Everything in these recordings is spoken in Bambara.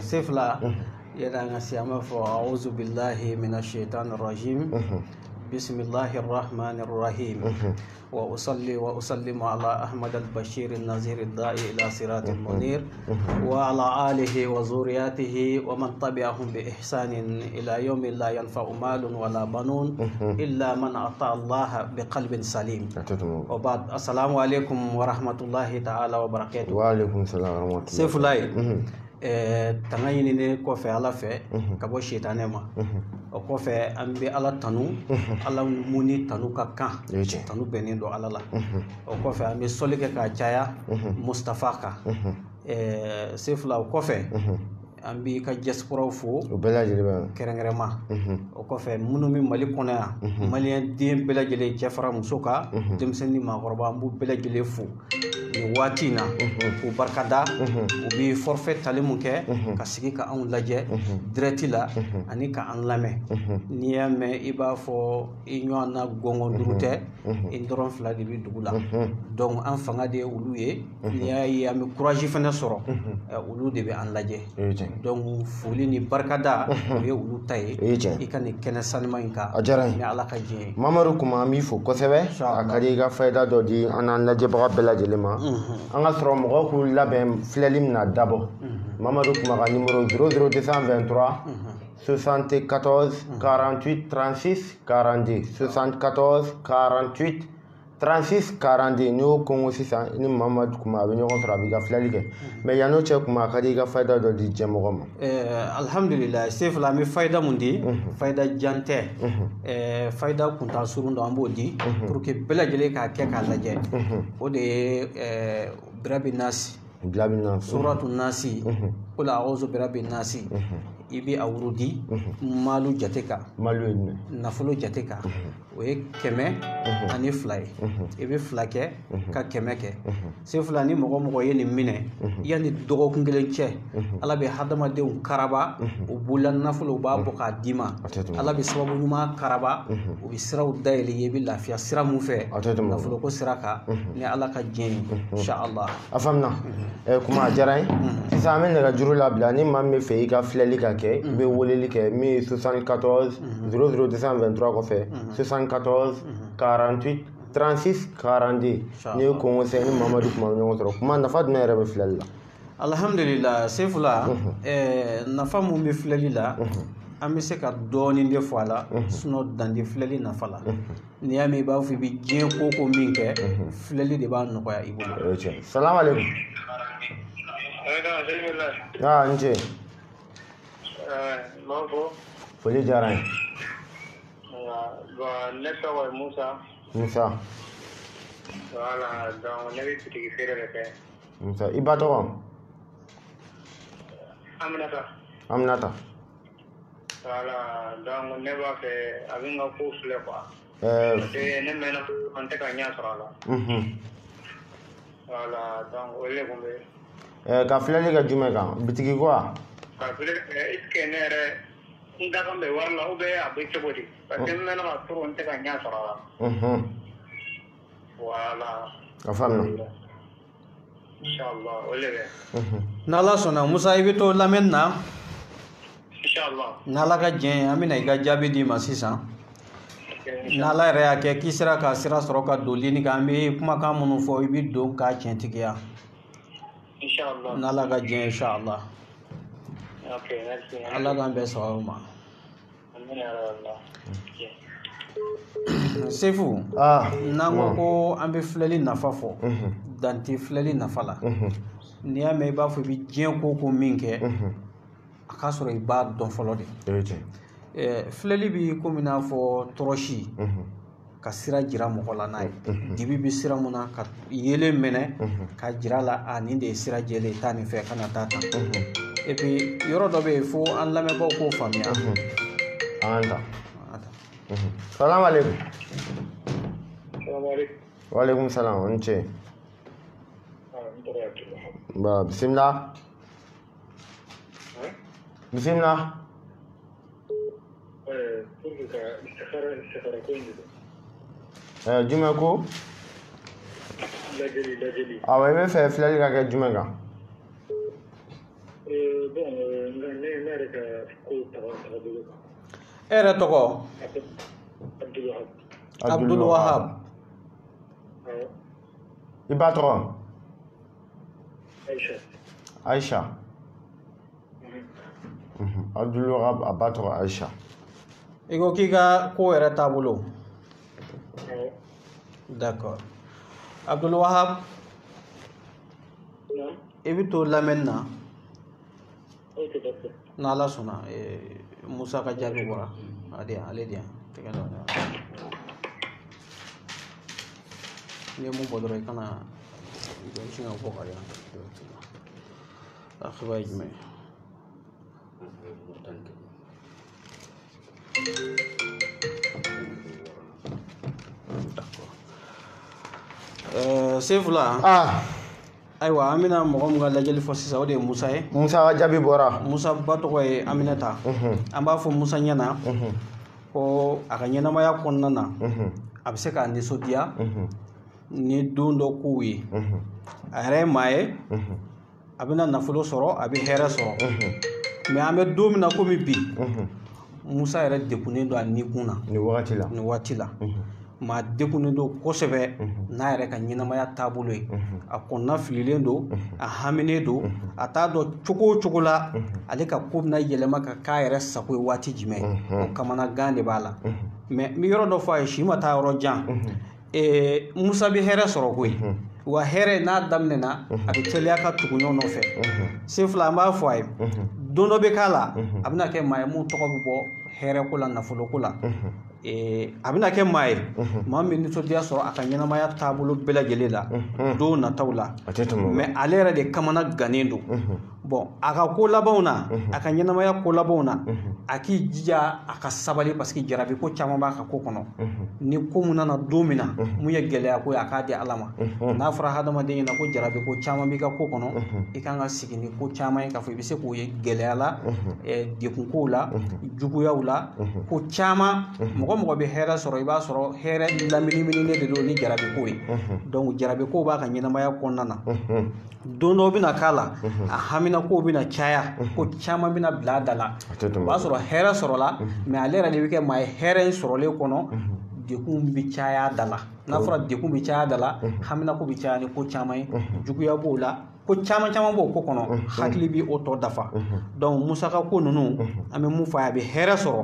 sefla yana ngasiyama fo a'udzu billahi minasyaitonir rajim. Bismillahirrahmanirrahim. Wa usalli wa usallimu ala Ahmad al-Bashir an-Nazir ad-da'i ila siratil munir wa ala alihi wa zurriyatihi wa man tabi'ahum bi ihsanin ila yawmin la yanfa'u malun wala banun illa man ata Allah bi qalbin salim. Wa ba'd, assalamu alaikum wa rahmatullahi ta'ala wa barakatuh. Wa alaikum salam wa rahmatullahi. Sefulay tanga ɲinini kɔfɛ ala fɛ ka bɔ shaitanɛ ma o kɔfɛ an bɛ ala tanu ala mun ni tanu ka kan tanu bɛnnen don ala la o kɔfɛ an bɛ sɔli kɛ ka caya Mustafa kan Sefula o kɔfɛ an b'i ka diasporaw fo o bɛɛ lajɛlen kɛrɛnkɛrɛnma o kɔfɛ minnu bɛ Mali kɔnɔ yan maliyɛn den bɛɛ lajɛlen cɛ fara muso kan denmisɛnnin maakɔrɔba an b'u bɛɛ lajɛlen fo nin waati in na k'u barikada u bɛ forfait tali mun kɛ ka sigi ka anw lajɛ direct la ani ka an lamɛn n'i y'a mɛn i b'a fɔ i ɲɔgɔn na gɔngɔn duuru tɛ i dɔrɔn fila de bɛ dugu la donc an fanga de ye olu ye n'i y'a ye an bɛ courage fana sɔrɔ olu de bɛ an lajɛ donc foli ni barikada o ye olu ta ye i ka nin kɛnɛ sanima in kan ni ala ka diɲɛ ye. Mamadu kuma an b'i fo kosɛbɛ a ka di i ka fayida dɔ di an n'an lajɛbaga bɛɛ lajɛlen ma an ka sɔrɔ mɔgɔw k'u labɛn filɛli min na dabɔ Mamadu kuma ka numéro 00223 74 48 36 42 74 48 36 42 n'i y'o kɔngo sisan ni Mamadu kuma a bɛ ɲɔgɔn sɔrɔ a b'i ka filɛli kɛ mais yan'o cɛ kuma a ka di i ka fayida dɔ di jɛmɔgɔ ma. Alhamdulillah Sefula an bɛ fayida mun di fayida jan tɛ fayida kuntan surun dɔ an b'o di pour que bɛɛ lajɛlen k'a kɛ k'a lajɛ o de ye birabi nasi suratu nasi qul a'udhu birabi nasi i bɛ a wurudi malu jate kan nafolo jate kan o ye 100 ani 2 ye i bɛ 2 kɛ ka 100 kɛ Sefula ni mɔgɔ mɔgɔ ye nin minɛ yanni dɔgɔkun kelen cɛ ala bɛ hadamadenw karaba u bolola nafolo u b'a bɔ k'a d'i ma ala bɛ sababu ɲuman karaba u bɛ siraw dayɛlɛ i ye i bɛ lafiya sira mun fɛ nafolo ko sira kan ni ala ka diɲɛ ye inshallah. A faamuna kuma a diyara n ye sisan an bɛ nɛgɛjuru labila ni maa min bɛ fɛ i ka filɛli ka kɛ i bɛ weleli kɛ min ye 74 00223 kɔfɛ 74 48 36 42 n'i ye kɔngɔ sɛ ni Mamadu kuma bɛ ɲɔgɔn sɔrɔ kuma nafa jumɛn yɛrɛ bɛ filɛli la. Alhamdulillah Sefula nafa mun bɛ filɛli la an bɛ se ka dɔɔnin de fɔ a la sinon dan tɛ filɛli nafa la n'i y'a mɛn i b'a fɔ i bɛ diɲɛ ko ko min kɛ filɛli de b'a nɔgɔya i bolo. Salamu alaikum. N ce. Foli diyara n ye. Ne tɔgɔ ye Musa. Musa. Voilà, donc ne bɛ bitigi feere de kɛ. Musa i ba tɔgɔ. Aminata. Voilà, donc ne b'a fɛ a bɛ n ka ko filɛ quoi. Parce que ne mɛnna an tɛ ka ɲɛ sɔrɔ a la. Voilà, donc o de kun bɛ. Ka filɛli kɛ jumɛn kan bitigi ko wa. Ka filɛ est ce que ne yɛrɛ n da kan bɛ wari la ou bien a bɛ cogo di parce que n mɛnna ka turu n tɛ ka ɲɛ sɔrɔ a la. Voilà. A faamuna. Inshallah o de bɛ. N'ala sɔnna Musa i bɛ to lamɛnni na. Inshallah. N'ala ka diɲɛ ye an bɛna i ka jaabi d'i ma sisan. N'ala yɛrɛ y'a kɛ k'i sera ka sira sɔrɔ ka don ligne kan an bɛ kumakan minnu fɔ i bɛ don k'a tiɲɛtigiya. Inshallah. N'ala ka diɲɛ inshallah. Ok, merci. Ala k'an bɛɛ sababu ma. Sefu n'an ko ko an bɛ filɛli nafa fɔ dan tɛ filɛli nafa la n'i y'a mɛn i b'a fɔ i bɛ diɲɛ ko ko min kɛ a k'a sɔrɔ i b'a dɔn fɔlɔ de. Filɛli bɛ komi n'a fɔ tɔrɔsi ka sira jira mɔgɔ la n'a ye dibi bɛ sira mun na ka yelen minɛ ka jira la a nin de ye sira jɛlen taa nin fɛ kana taa tan et puis yɔrɔ dɔ bɛ yen fo an lamɛnbaaw k'o faamuya. An ta. Salamu alaikum. Wa alaikum salam n ce. Ba bismillah. Bismillah. Jumɛn ko? Lajɛli. Awɔ i bɛ fɛ filɛli ka kɛ jumɛn kan? Bon, Ere toko Abdul Wahab. Ibatro Aisha. Abdul Wahab Abatro Aisha. Ego kiga ko ere tabulo. D'accord. Abdul Wahab. Ebi to lamen na. Na ala suna Musa ka jaabi bɔra ale di yan tɛgɛ dɔ ni ye mun bɔ dɔrɔn i kana sin ka bɔ ka yan a xiba ye jumɛn Sefula ayiwa an bɛna mɔgɔ min ka lajɛli fɔ sisan o de ye Musa ye. Musa ka jaabi bɔra. Musa ba tɔgɔ ye Aminata. An b'a fɔ Musa ɲɛna ko a ka ɲɛnamaya kɔnɔna na a bɛ se k'a nisɔndiya ni don dɔ kow ye. A yɛrɛ ye maa ye a bɛna nafolo sɔrɔ a bɛ hɛrɛ sɔrɔ mais an bɛ don min na komi bi Musa yɛrɛ degunnen don a nikun na nin waati la. maa degunnen don kosɛbɛ n'a yɛrɛ ka ɲɛnamaya taabolo ye a kɔnɔna fililen don a haminen don a t'a dɔn cogo o cogo la ale ka ko bɛna yɛlɛma ka k'a yɛrɛ sago ye waati jumɛn o kamanagan de b'a la mais n bɛ yɔrɔ dɔ fɔ a ye si ma taa yɔrɔ jan Musa bɛ hɛrɛ sɔrɔ koyi wa hɛrɛ n'a daminɛna a bɛ teliya ka tugu ɲɔgɔn nɔfɛ Sefula an b'a fɔ a ye don dɔ bɛ k'a la a bɛna kɛ maa ye mun tɔgɔ bɛ bɔ hɛrɛ ko la nafolo ko la a bɛna kɛ maa ye maa min nisɔndiya sɔrɔ a ka ɲɛnamaya taabolo bɛɛ lajɛlen la don nataw la mais ale yɛrɛ de kamana gannen don bon a ka ko labanw na a ka ɲɛnamaya ko labanw na a k'i jija a ka sabali parce que jarabi ko caman b'a ka ko kɔnɔ ni ko mun nana don min na mun ye gɛlɛya ko ye a k'a di Ala ma n'a fɔra hadamaden ɲɛna ko jarabi ko caman b'i ka ko kɔnɔ i kan ka sigi ni ko caman ye k'a fɔ i bɛ se k'o ye gɛlɛya la dekun kow la juguyaw la ko caman mɔgɔ mɔgɔ bɛ hɛrɛ sɔrɔ i b'a sɔrɔ hɛrɛ laminiminen de don ni jarabi ko ye donc jarabi ko b'a ka ɲɛnamaya kɔnɔna na don dɔ bɛna k'a la a hamina ko bɛna caya ko caman bɛna bila a da la o b'a sɔrɔ hɛrɛ sɔrɔla mais ale yɛrɛ de bɛ kɛ maa ye hɛrɛ in sɔrɔlen kɔnɔ dekun bɛ caya da la n'a fɔra dekun bɛ caya da la hamina ko bɛ caya ni ko caman ye juguya b'o la ko caman b'o ko kɔnɔ hakili bɛ o tɔ dafa donc Musa ka ko ninnu an bɛ mun fɔ a bɛ hɛrɛ sɔrɔ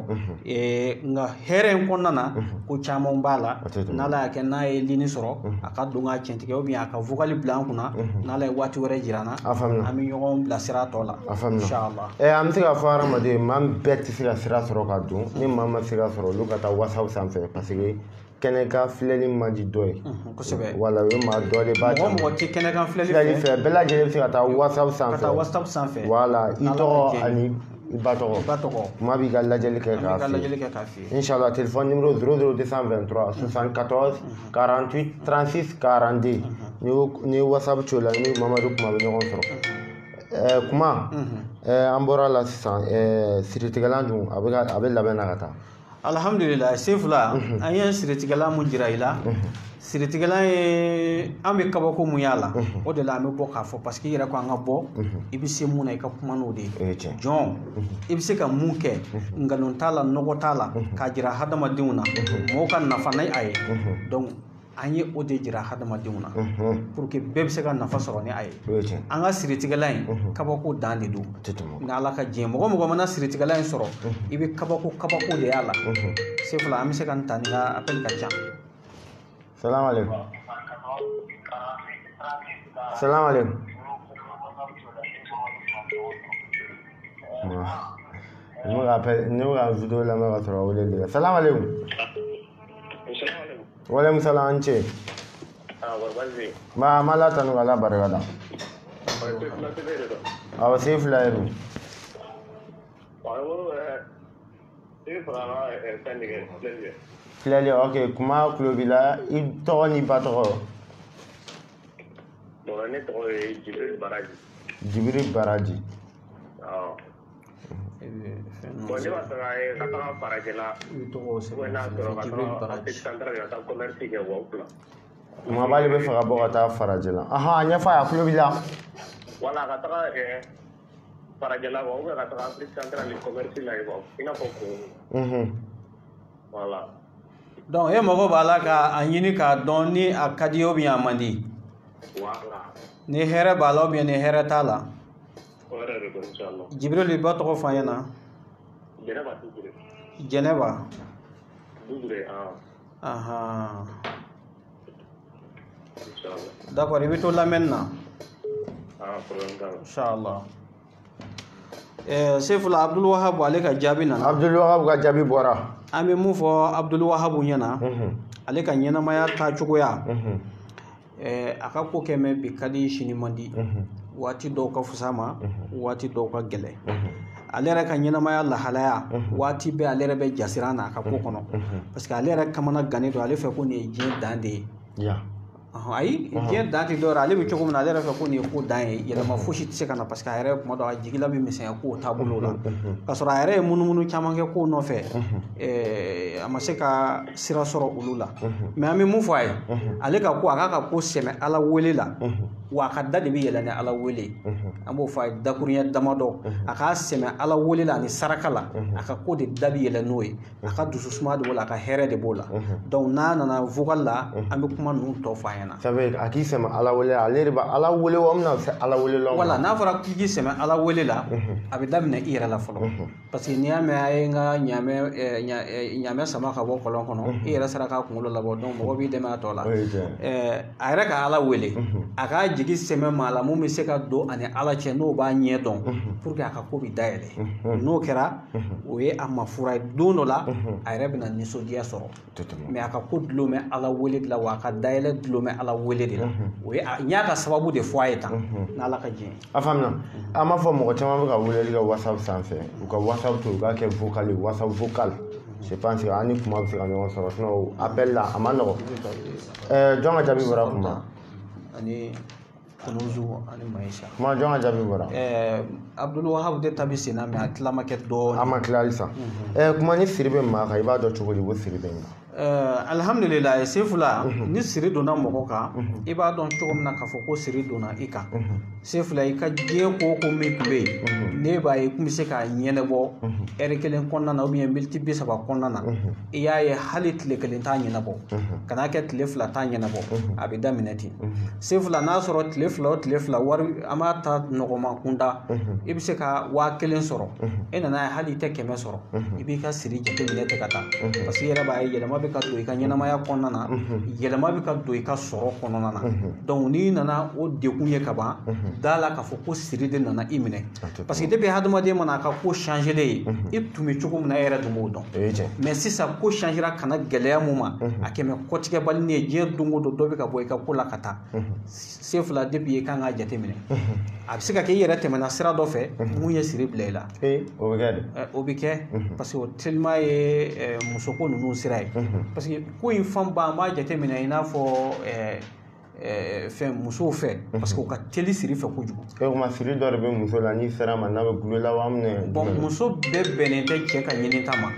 nka hɛrɛ in kɔnɔna na ko caman b'a la n'Ala y'a kɛ n'a ye lini sɔrɔ a ka don k'a cɛntigɛ ou bien a ka vocal bila an kunna n'Ala ye waati wɛrɛ jira an na an bɛ ɲɔgɔn bila sira tɔ la inshallah an bɛ se ka fɔ hadamaden maa bɛɛ tɛ se ka sira sɔrɔ ka don ni maa ma sira sɔrɔ olu ka taa WhatsApp sanfɛ parce que kɛnɛkan filɛli man di dɔ ye kosɛbɛ wala o ye maa dɔ de b'a mɔgɔ mɔgɔ tɛ kɛnɛkan filɛli fɛ bɛɛ lajɛlen bɛ se ka taa WhatsApp sanfɛ wala i tɔgɔ ani i ba tɔgɔ kuma b'i ka lajɛli kɛ k'a f'i ye inshallah téléphone numéro 00223 74 48 36 42 ni ye WhatsApp ci o la ni Mamadu kuma bɛ ɲɔgɔn sɔrɔ kuma an bɔra la sisan siritigɛlan dun a bɛ labɛn na ka taa alhamdulillah Sefula an ye siritigɛlan mun jira i la siritigɛlan ye an bɛ kabako mun y'a la o de la an bɛ bɔ k'a fɔ parce que i yɛrɛ ko an ka bɔ i bɛ se mun na i ka kuma n'o de ye jɔn i bɛ se ka mun kɛ nkalon t'a la nɔgɔ t'a la k'a jira hadamadenw na mɔgɔw ka nafa ni a ye donc an ye o de jira hadamadenw na pour que bɛɛ bɛ se ka nafa sɔrɔ ni a ye an ka siritigɛlan in kabako dan de don ni Ala ka diɲɛ mɔgɔ mɔgɔ mana siritigɛlan in sɔrɔ i bɛ kabako de y'a la Sefula an bɛ se ka n ta ni ka appel ka ca salamu alaikum salamu alaikum ne bɛ ka video lamɛn ka sɔrɔ a weleli kɛ salamu alaikum walaikum salam an ce ma la tanu ala barika da awa Sefula ye dun filɛli ok kuma tulo b'i la i tɔgɔ n'i ba tɔgɔ ne tɔgɔ ye Jibiri Baraji bon ne b'a fɛ ka taga Farajɛ la n'a sɔrɔ ka taga centre ka taa commerce kɛ wa fila kuma b'ale bɛ fɛ ka bɔ ka taa Farajɛ la a ɲɛfɔ a ye a tulo b'i la wala ka taga farajɛla wa ka taga Afrique centrale commerce la yen i n'a fɔ voilà. Donc e mago b'a la ka a ɲini k'a dɔn ni a ka di ou bien a man di. Voilà. Ni hɛrɛ b'a la ou bien ni hɛrɛ t'a la. O yɛrɛ de don inchallah. Jibril i b'a tɔgɔ fɔ an ɲɛna. Jɛnɛba Dugure. Jɛnɛba. Dugure Ahan. Inchallah. D'accord, i bɛ to lamɛnni na. Problème t'a la. Inchallah. Sefula Abdul Wahab ale ka jaabi nana. Abdul Wahab ka jaabi bɔra. An bɛ mun fɔ Abdul Wahab ɲɛna. Ale ka ɲɛnamaya taacogoya. A ka ko kɛ mɛ bi ka di sini man di. Waati dɔw ka fisa ma, waati dɔw ka gɛlɛn. Ale yɛrɛ ka ɲɛnamaya lahalaya waati bɛɛ ale yɛrɛ bɛ jasira n'a ka ko kɔnɔ. Parce que ale yɛrɛ kamana gannen don ale fɛ ko nin ye diɲɛ dan de ye. Ayi diɲɛ dan tɛ dɔwɛrɛ ale bɛ cogo min na ale yɛrɛ fɛ ko nin ye ko dan ye yɛlɛma fosi tɛ se ka na parce que a yɛrɛ kuma dɔw a jigila bɛ misɛnya kow taabolo la ka sɔrɔ a yɛrɛ ye munumunu caman kɛ kow nɔfɛ a ma se ka sira sɔrɔ olu la mais an bɛ mun fɔ a ye ale ka ko a k'a ka ko sɛmɛ Ala wele la wa a ka da de bɛ yɛlɛ ni Ala wele an b'o fɔ a ye dakuruɲɛ damadɔ a k'a sɛmɛ Ala wele la ani saraka la a ka ko de da bɛ yɛlɛ n'o ye a ka dususuma de b'o la a ka hɛrɛ de b'o la donc n'a nana vocal la an bɛ kuma ninnu tɔ fɔ a ɲɛna. Ça veut dire a k'i sɛmɛ Ala wele ale de b'a Ala wele wa min na se Ala wele la. Voilà n'a fɔra k'i sɛmɛ Ala wele la a bɛ daminɛ i yɛrɛ la fɔlɔ parce que n'i y'a mɛn a ye n ka ɲaamɛ sama ka bɔ kɔlɔn kɔnɔ i yɛrɛ sera k'a kunkolo labɔ donc mɔgɔ b'i dɛmɛ a tɔ la a yɛrɛ ka Ala wele a ka jigi sɛmɛ maa la mun bɛ se ka don ani Ala cɛ n'o b'a ɲɛ dɔn pour que a ka ko bɛ dayɛlɛ n'o kɛra o ye a ma fura ye don dɔ la a yɛrɛ bɛna nisɔndiya sɔrɔ mais a ka ko dulon bɛ Ala wele de la wa a ka dayɛlɛ dulon bɛ Ala wele de la o ye n y'a ka sababu de fɔ a ye tan n'Ala ka diɲɛ. A faamuna an b'a fɔ mɔgɔ caman bɛ ka weleli kɛ WhatsApp sanfɛ u ka WhatsApp to u k'a kɛ vocal ye WhatsApp vocal je pense que an ni kuma bɛ se ka ɲɔgɔn sɔrɔ sinon appel la a ma nɔgɔ jɔn ka jaabi bɔra kuma. Ani Kunuzu ani Maisha. Kuma jɔn ka jaabi bɔra. Abdul Wahab de ta bɛ sen na mais a tila ma kɛ dɔɔnin. A ma tila halisa kuma ni siri bɛ maa kan i b'a dɔn cogo di ko siri bɛ yen. Alhamdulillah Sefula ni siri donna mɔgɔ kan i b'a dɔn cogo min na k'a fɔ ko siri donna i kan Sefula i ka diɲɛ ko o ko min tun bɛ yen ne b'a ye kun bɛ se k'a ɲɛnabɔ heure kelen kɔnɔna na ou bien minute 30 kɔnɔna na i y'a ye hali tile kelen t'a ɲɛnabɔ ka n'a kɛ tile fila t'a ɲɛnabɔ a bɛ daminɛ ten Sefula n'a sɔrɔ tile fila o tile fila wari an b'a ta nɔgɔman kunda i bɛ se ka 1000 sɔrɔ e nana ye hali i tɛ 100 sɔrɔ i b'i ka siri jateminɛ ten ka taa parce que i yɛrɛ b'a ye yɛlɛma bɛ ka don i ka ɲɛnamaya kɔnɔna na yɛlɛma bɛ ka don i ka sɔrɔ kɔnɔna na donc n'i nana o dekun ye ka ban da la k'a fɔ ko siri de nana i minɛ parce que depuis hadamaden mana a ka ko changelen ye i tun bɛ cogo min na e yɛrɛ tun b'o dɔn mais sisan ko changera kana gɛlɛya mun ma a kɛmɛ kɔtigɛbali ni ye diɲɛ don o don dɔ bɛ ka bɔ i ka ko la ka taa Sefula depuis i kan k'a jateminɛ a bɛ se ka kɛ i yɛrɛ tɛmɛna sira dɔ fɛ mun ye siri bila i la o bɛ kɛ parce que o tellement ye musoko ninnu sira ye parce que ko in fanba an b'a jateminɛ i n'a fɔ fɛn musow fɛ parce que u ka teli siri fɛ kojugu kuma siri dɔ de bɛ muso la n'i sera ma n'a bɛ gulo la wa minɛ bon muso bɛɛ bɛnnen tɛ cɛ ka ɲini ta ma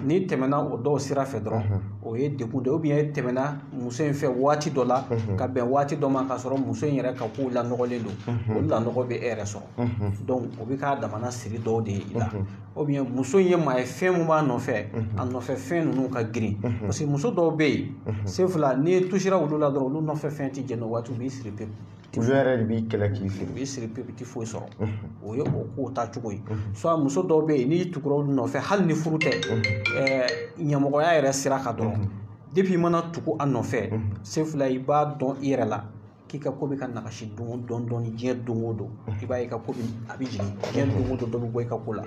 n'i tɛmɛna o dɔw sira fɛ dɔrɔn o ye dekun de ou bien e tɛmɛna muso in fɛ waati dɔ la ka bɛn waati dɔ ma k'a sɔrɔ muso in yɛrɛ ka kow lanɔgɔlen don o lanɔgɔ bɛ e yɛrɛ sɔrɔ donc o bɛ k'a damana siri dɔw de ye i la ou bien muso in ye maa ye fɛn mun b'a nɔfɛ a nɔfɛ fɛn ninnu ka girin parce que muso dɔw bɛ yen Sefula n'i touchera olu la dɔrɔn olu nɔfɛ fɛn tɛ jɛn o waati u b'i siri pewu olu yɛrɛ de b'i kɛlɛ k'i siri u b'i siri pewu i tɛ foyi sɔrɔ o ye o kow ta cogo ye soit muso dɔw bɛ yen n'i tugura olu nɔfɛ hali ni furu tɛ ɲɛmɔgɔya yɛrɛ sira kan dɔrɔn depuis i mana tugu a nɔfɛ Sefula i b'a dɔn i yɛrɛ la k'i ka ko bɛ ka nagasi dɔɔni diɲɛ don o don i b'a ye i ka ko a bɛ jigin diɲɛ don o don dɔ bɛ bɔ i ka ko la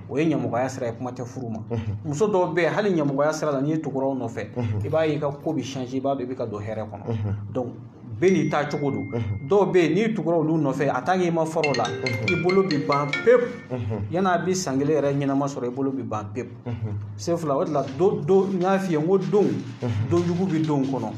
o ye ɲɛmɔgɔya sira ye kuma tɛ furu ma muso dɔw bɛ yen hali ɲɛmɔgɔya sira la n'i tugura o nɔfɛ i b'a ye i ka ko bɛ changer i b'a dɔn i bɛ ka don hɛrɛ kɔnɔ donc bɛɛ n'i ta cogo don dɔw bɛ yen n'i tugura olu nɔfɛ a tant que i ma fara o la i bolo bɛ ban pewu yan'a bɛ san kelen yɛrɛ ɲɛnama sɔrɔ i bolo bɛ ban pewu Sefula o de la don n y'a f'i ye n ko donjugu bɛ don kɔnɔ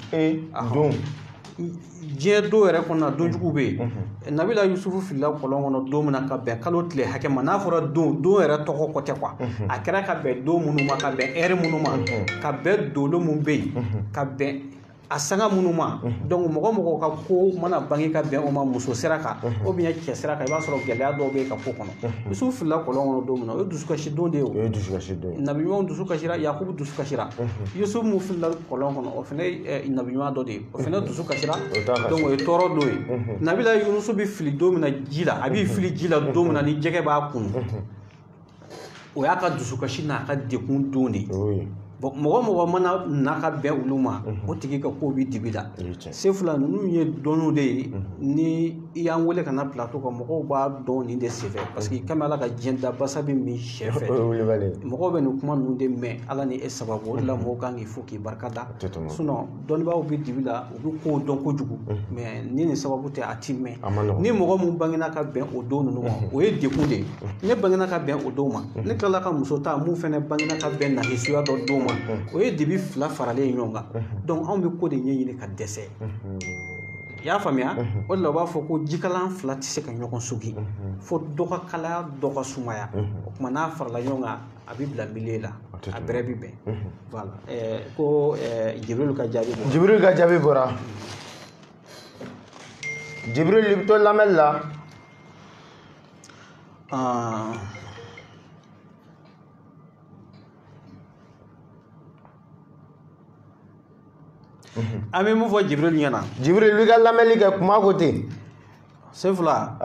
diɲɛ don yɛrɛ kɔnɔna donjugu bɛ yen Nabila Yusufu filila kɔlɔn kɔnɔ don min na ka bɛn kalo tile hakɛ ma n'a fɔra don yɛrɛ tɔgɔ kɔ tɛ quoi a kɛra ka bɛn don minnu ma ka bɛn heure minnu ma ka bɛn dolo mun bɛ yen ka bɛn a sanga minnu ma donc mɔgɔ ka ko mana bange ka bɛn o ma muso sira kan ou bien cɛ sira kan i b'a sɔrɔ gɛlɛya dɔw bɛ ka ko kɔnɔ Yusufu filila kɔlɔn kɔnɔ don min na o ye dusukasi don de ye o ye dusukasi don nabi ɲumanw dusu kasira Yakubu dusu kasira Yusufu mun filila kɔlɔn kɔnɔ o fana ye nabi ɲuman dɔ de ye o fana dusu kasira donc o ye tɔɔrɔ don ye nabila Yunusu bɛ fili don min na ji la a bɛ fili ji la don min na ni jɛgɛ b'a kun o y'a ka dusukasi n'a ka dekun don de ye mɔgɔ mana n'a ka bɛn olu ma o tigi ka ko bɛ dibi la sefula ninnu ye dɔnniw de ye ni i y'an wele ka na plateau kan mɔgɔw b'a dɔn nin de senfɛ parce que kama Ala ka diɲɛ da basa bɛ min sɛ fɛ mɔgɔw bɛ nin kuma ninnu de mɛn Ala ni e sababu o de la mɔgɔw kan k'i fo k'i barika da sinon dɔnnibaaw bɛ dibi la u bɛ kow dɔn kojugu mais ni nin sababu tɛ a ti mɛn ni mɔgɔ mun bangena ka bɛn o don ninnu ma o ye dekun de ye ne bangena ka bɛn o don ma ne tilala ka muso ta mun fana bangena ka bɛn nahisuya dɔ don ma o ye dibi fila faralen ɲɔgɔn kan donc anw bɛ ko de ɲɛɲini ka dɛsɛ i y'a faamuya o de la u b'a fɔ ko jikalan fila tɛ se ka ɲɔgɔn sugi fo dɔ ka kalaya dɔ ka sumaya o tuma n'a farala ɲɔgɔn kan a bɛ bila milieu la a bɛrɛ bɛ bɛn voilà ko Jibril ka jaabi bɔra Jibril i bɛ to lamɛnni la an bɛ mun fɔ Jibril ɲɛna Jibril i ka lamɛnni kɛ kuma ko ten sefula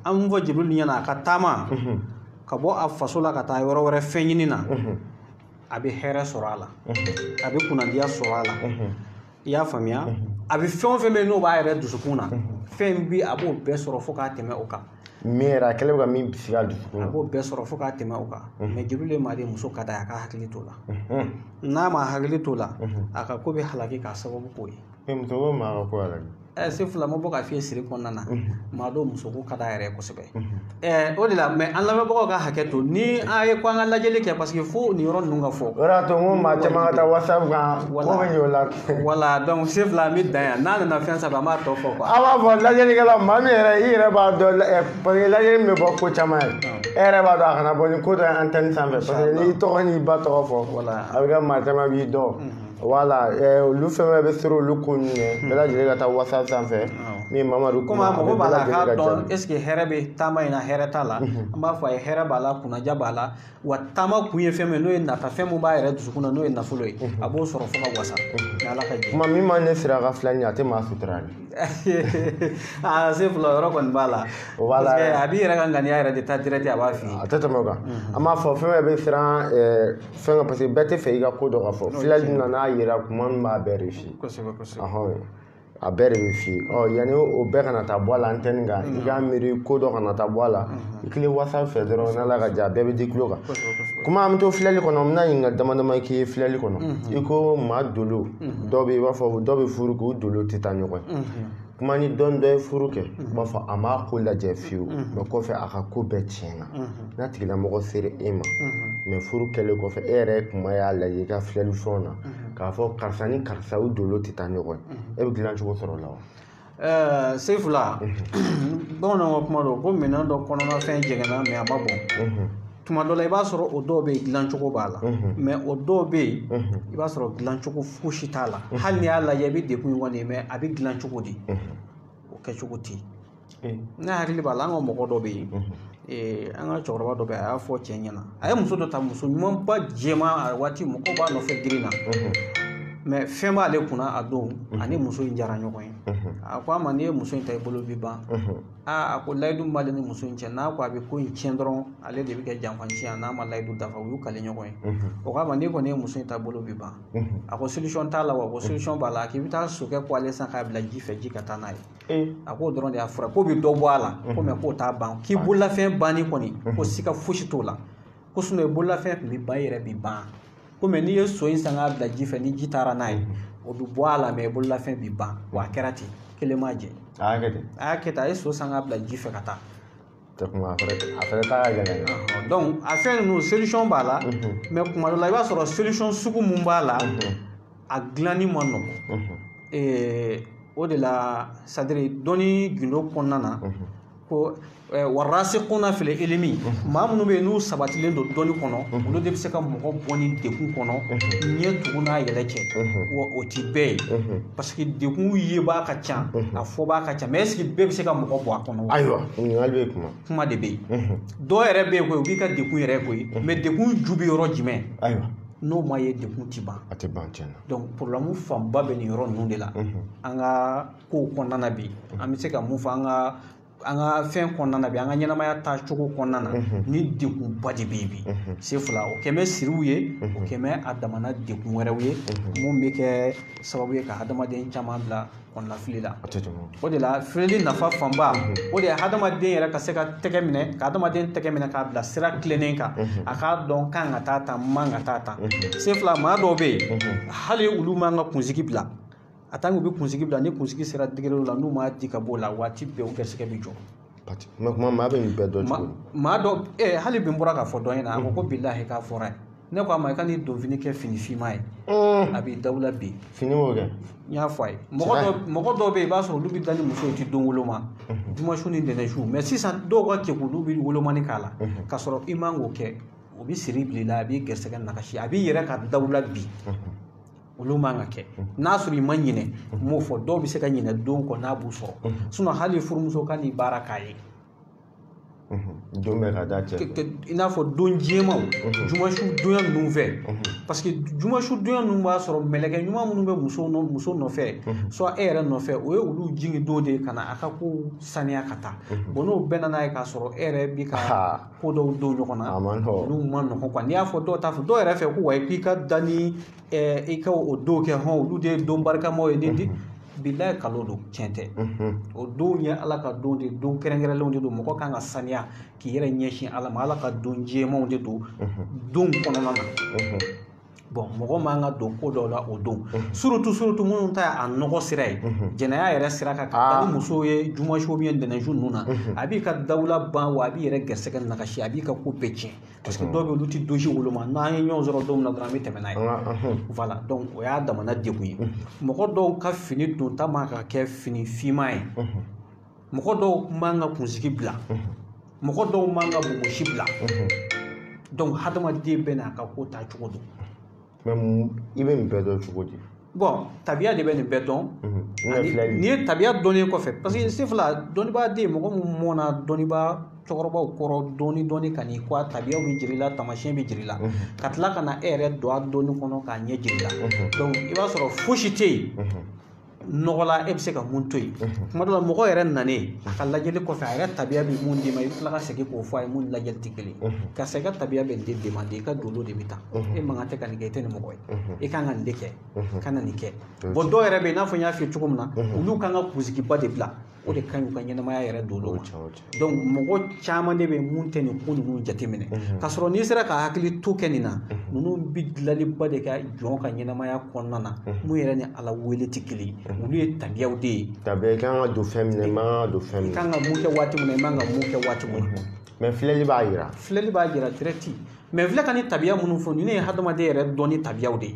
an mun fɔ Jibril ɲɛna a ka taama ka bɔ a faso la ka taa yɔrɔ wɛrɛ fɛn ɲini na a bɛ hɛrɛ sɔrɔ a la a bɛ kunnadiya sɔrɔ a la i y'a faamuya a bɛ fɛn o fɛn bɛ yen n'o b'a yɛrɛ dusukun na fɛn bi a b'o bɛɛ sɔrɔ fo k'a tɛmɛ o kan min yɛrɛ a kɛlen bɛ ka min bisi a dusukun na a b'o bɛɛ sɔrɔ fo k'a tɛmɛ o kan mais Jibril ye maa de muso ka d'a ye a ka hakili t'o la n'a ma hakili t'o la a ka ko bɛ halaki k'a sababu k'o ye muso ko maa ka ko halaki sefula ma bɔ ka fiyɛ siri kɔnɔna na maa dɔw muso ko ka d'a yɛrɛ ye kosɛbɛ o de la mais an lamɛnbagaw ka hakɛ to ni a ye ko an ka lajɛli kɛ parce que fo nin yɔrɔ ninnu ka fɔ o de y'a to n ko maa caman ka taa WhatsApp kan ko bɛ ɲɛ o la voilà donc sefula an bɛ dan yan n'a nana fɛn saba an b'a tɔ fɔ quoi an b'a fɔ lajɛlikɛla maa min yɛrɛ i yɛrɛ b'a dɔn parce que lajɛli min bɛ bɔ ko caman ye e yɛrɛ b'a dɔn a kana bɔ ni ko dɔ ye antenne sanfɛ parce que n'i tɔgɔ n'i ba tɔgɔ fɔ a bɛ kɛ maa caman b'i dɔn voilà olu fɛn fɛn bɛ sɔrɔ olu ko ninnu ye bɛɛ lajɛlen ka taa WhatsApp sanfɛ min Mamadu kuma mɔgɔ b'a la k'a dɔn est ce que hɛrɛ bɛ taama in na hɛrɛ t'a la an b'a fɔ a ye hɛrɛ b'a la kunnaja b'a la wa taama kun ye fɛn min n'o ye nata fɛn min b'a yɛrɛ dusukun na n'o ye nafolo ye a b'o sɔrɔ fo ka wasa ni Ala ka jɛ kuma min ma ne sira ka filɛ nin ye a tɛ maa sutura de se fila yɔrɔ kɔni b'a la parce que a b'i yɛrɛ ka ŋaniya yɛrɛ de ta direct a b'a f'i ye a tɛ tɛmɛ o kan an b'a fɔ fɛn fɛn bɛ siran fɛn kan parce que bɛɛ tɛ fɛ i ka ko dɔ ka fɔ filɛli nana yira kuma min b'a bɛɛ de f'i ye kosɛbɛ a bɛɛ de bɛ f'i ye yanni o bɛɛ kana taa bɔ a la antenne kan i k'a miiri ko dɔ kana taa bɔ a la i tilen WhatsApp fɛ dɔrɔn n'Ala ka jɛ a bɛɛ bɛ di tulo kan kuma an bɛ to filɛli kɔnɔ n bɛna ɲininka dama dama k'i ye filɛli kɔnɔ i ko maa dolo dɔw bɛ i b'a fɔ dɔw bɛ furu k'u dolo tɛ taa ɲɔgɔn ye kuma ni dɔn dɔ ye furu kɛ u b'a fɔ a m'a ko lajɛ fiyewu mais kɔfɛ a ka ko bɛɛ tiɲɛna n'a tigilamɔgɔ sera e ma mais furu kɛlen kɔfɛ e yɛrɛ kuma y'a lajɛ i ka filɛli fɛnw na k'a fɔ karisa ni karisa u dolo tɛ taa ɲɔgɔn ye e bɛ dilan cogo sɔrɔ o la wa sefula bamananw ka kuma don ko minɛn dɔ kɔnɔna fɛn jɛngɛnna mais a ma bɔn tuma dɔ la i b'a sɔrɔ o dɔw bɛ yen dilancogo b'a la mais o dɔw bɛ yen i b'a sɔrɔ dilancogo fosi t'a la hali n'i y'a lajɛ i bɛ dekun kɔni mais a bɛ dilan cogo di o kɛcogo tɛ yen ne hakili b'a la an ka mɔgɔ dɔ bɛ yen an ka cɛkɔrɔba dɔ bɛ yen a y'a fɔ cɛ ɲɛna a ye muso dɔ ta muso ɲumanba jɛman a waati mɔgɔw b'a nɔfɛ girin na mais fɛn b'ale kunna a don ani muso in jara ɲɔgɔn ye a ko a ma n'i ye muso in ta i bolo bi ban a ko layidu b'ale ni muso in cɛ n'a ko a bɛ ko in tiɲɛ dɔrɔn ale de bɛ kɛ janfan n'a ma layidu dafa u y'u kale ɲɔgɔn ye o k'a ma n'i kɔni ye muso in ta bolo bi ban a ko solution t'a la wa ko solution b'a la k'i bɛ taa sokɛ ko ale san k'a bila ji fɛ ji ka taa n'a ye a k'o dɔrɔn de y'a fura ko bɛ dɔ bɔ a la ko mais k'o t'a ban k'i bololafɛn banni kɔni ko sika fosi t'o la ko sinon i bololafɛn tun bɛ ban i yɛrɛ bɛ ban ko mais n'i ye so in san k'a bila ji fɛ ni ji taara n'a ye o bɛ bɔ a la mais bololafɛn bɛ ban wa a kɛra ten kelen m'a jɛ a y'a kɛ ten a y'a kɛ ten a ye so san k'a bila ji fɛ ka taa a fɛnɛ t'a ka gɛlɛn donc a fɛn ninnu solution b'a la mais kuma dɔ la i b'a sɔrɔ solution sugu mun b'a la a dilanni ma nɔgɔn o de la c'est à dire dɔnni gindo kɔnɔna na ko warasiquna fil ilmi maa minnu bɛ n'u sabatilen don dɔnni kɔnɔ olu de bɛ se ka mɔgɔ bɔ ni degun kɔnɔ ɲɛ tugun n'a yɛlɛ cɛ o ti bɛɛ ye parce que degun yebaa ka ca a fɔbaa ka ca mais est ce que bɛɛ bɛ se ka mɔgɔ bɔ a kɔnɔ. ayiwa ɲininkali bɛ kuma de bɛ yen dɔw yɛrɛ bɛ yen koyi u b'i ka degun yɛrɛ koyi mais degun ju bɛ yɔrɔ jumɛn. ayiwa n'o ma ye degun ti ban. a tɛ ban tiɲɛna. donc problème fanba bɛ nin yɔrɔ ninnu de la an ka kow kɔnɔna na bi an bɛ se ka mun fɔ an ka fɛn kɔnɔna na bi an ka ɲɛnamaya taa cogo kɔnɔna na ni degunba de bɛ yen bi c'est fila o kɛmɛ siriw ye o kɛmɛ a damana degun wɛrɛw ye mun bɛ kɛ sababu ye ka hadamaden caman bila kɔnɔnafili la o de la filɛli nafa fanba o de ye hadamaden yɛrɛ ka se ka tɛgɛ minɛ ka hadamaden tɛgɛ minɛ k'a bila sira tilennen kan a k'a dɔn kan ka taa tan man ka taa tan c'est fila maa dɔw bɛ yen hali olu man ka kunsigi bila a tant que u bɛ kunsigi bila ni kunsigi sera degré la n'u m'a di ka bɔ o la waati bɛɛ u gɛrɛsɛgɛ bɛ jɔ. mais kuma maa bɛ nin bɛɛ dɔn cogo di. maa dɔ hali bi n bɔra k'a fɔ dɔ ɲɛna a ko bilahi k'a fɔra ye ne ko a ma i ka nin donfini kɛ fini finman ye a b'i dawula bi. fini m'o kɛ. n y'a fɔ a ye mɔgɔ dɔw bɛ yen i b'a sɔrɔ olu bɛ da ni muso ye ti don woloma dimanche ni ntɛnɛnsu mais sisan dɔw ka kɛku olu bɛ wolomani k'a la k'a sɔrɔ i man k'o kɛ o bɛ siri bila i la a b'i gɛrɛsɛgɛ nakasi a b'i yɛrɛ ka dawula bi. olu man ka kɛ n'a sɔrɔ i ma ɲinɛ m'o fɔ dɔw bɛ se ka ɲinɛ don kɔ n'a b'u sɔrɔ sinon hali furumuso ka nin baara k'a ye. don bɛ ka da cɛ i n'a fɔ don jɛmaw jumasu donya ninnu fɛ parce que jumasu donya ninnu b'a sɔrɔ mɛlɛkɛ ɲuman minnu bɛ muso nɔfɛ soit e yɛrɛ nɔfɛ o ye olu jigi don de ka na a ka ko saniya ka taa bon n'o bɛɛ nana ye k'a sɔrɔ e yɛrɛ bi ka ko dɔw don ɲɔgɔn na olu ma nɔgɔn quoi n'i y'a fɔ dɔw t'a fɔ dɔw yɛrɛ fɛ ko wa k'i ka da ni i ka o don kɛ olu de ye don barikamaw ye ni bilahi kalo don tiɲɛ tɛ o don ye ala ka don de don kɛrɛnkɛrɛnlenw de don mɔgɔ kan ka saniya k'i yɛrɛ ɲɛsin ala ma ala ka don jɛmanw de don don kɔnɔna na bon mɔgɔ man ka don ko dɔw la o don surtout minnu ta a nɔgɔ sira ye jɛnɛya yɛrɛ sira kan ka ni muso ye jumasu ou bien ntɛnɛnsu ninnu na a b'i ka dawula ban wa a b'i yɛrɛ gɛrɛsɛgɛ nakasi a b'i ka ko bɛɛ tiɲɛ parce que dɔw bɛ olu ti dosi woloma n'an ye ɲɔgɔn sɔrɔ don min na dɔrɔn an bɛ tɛmɛ n'a ye voilà donc o y'a damana degun ye mɔgɔ dɔw ka fini don ta man ka kɛ fini finman ye mɔgɔ dɔw man ka kunsigi bila mɔgɔ dɔw man ka bogosi bila donc hadamaden bɛɛ n'a ka ko taa cogo don. mais i bɛ nin bɛɛ dɔn cogo di. bon tabiya de bɛ nin bɛɛ dɔn n'i ye tabiya dɔnnen kɔfɛ parce que sefila dɔnnibaaden mɔgɔ min mɔna dɔnnibaa cɛkɔrɔbaw kɔrɔ dɔɔni ka n'i ko a tabiyaw bɛ jira i la tamasiyɛn bɛ jira i la ka tila ka na e yɛrɛ don a dɔnni kɔnɔ k'a ɲɛ jira i la donc i b'a sɔrɔ fosi tɛ yen nɔgɔ la e bɛ se ka mun to yen tuma dɔ la mɔgɔ yɛrɛ nanen a ka lajɛli kɔfɛ a yɛrɛ tabiya bɛ mun d'i ma i bɛ tila ka segin k'o fɔ a ye mun lajɛli tɛ kelen karisa i ka tabiya bɛ nin de demande i ka dolo de bɛ taa e man kan tɛ ka nin kɛ i tɛ nin mɔgɔ ye i kan ka nin de kɛ ka na nin kɛ bon dɔw yɛrɛ bɛ yen i n'a fɔ n y'a f'i ye cogo min na olu kan ka kunsigiba de bila o de ka ɲi u ka ɲɛnamaya yɛrɛ dolo ma donc mɔgɔ caman de bɛ mun tɛ nin ko ninnu jateminɛ k'a sɔrɔ n'i sera ka hakili to kɛ nin na ninnu bɛ dilanliba de kɛ jɔn ka ɲɛnamaya kɔnɔna na mun yɛrɛ ni ala wele tɛ kelen ye olu ye tabiyaw de ye tabiya i kan ka don fɛn min na i man ka don fɛn min na i kan ka mun kɛ waati min na i man ka mun kɛ waati min na mais filɛli b'a jira direct mais filɛ ka ni tabiya minnu fɔ nin ye hadamaden yɛrɛ dɔn ni tabiyaw de ye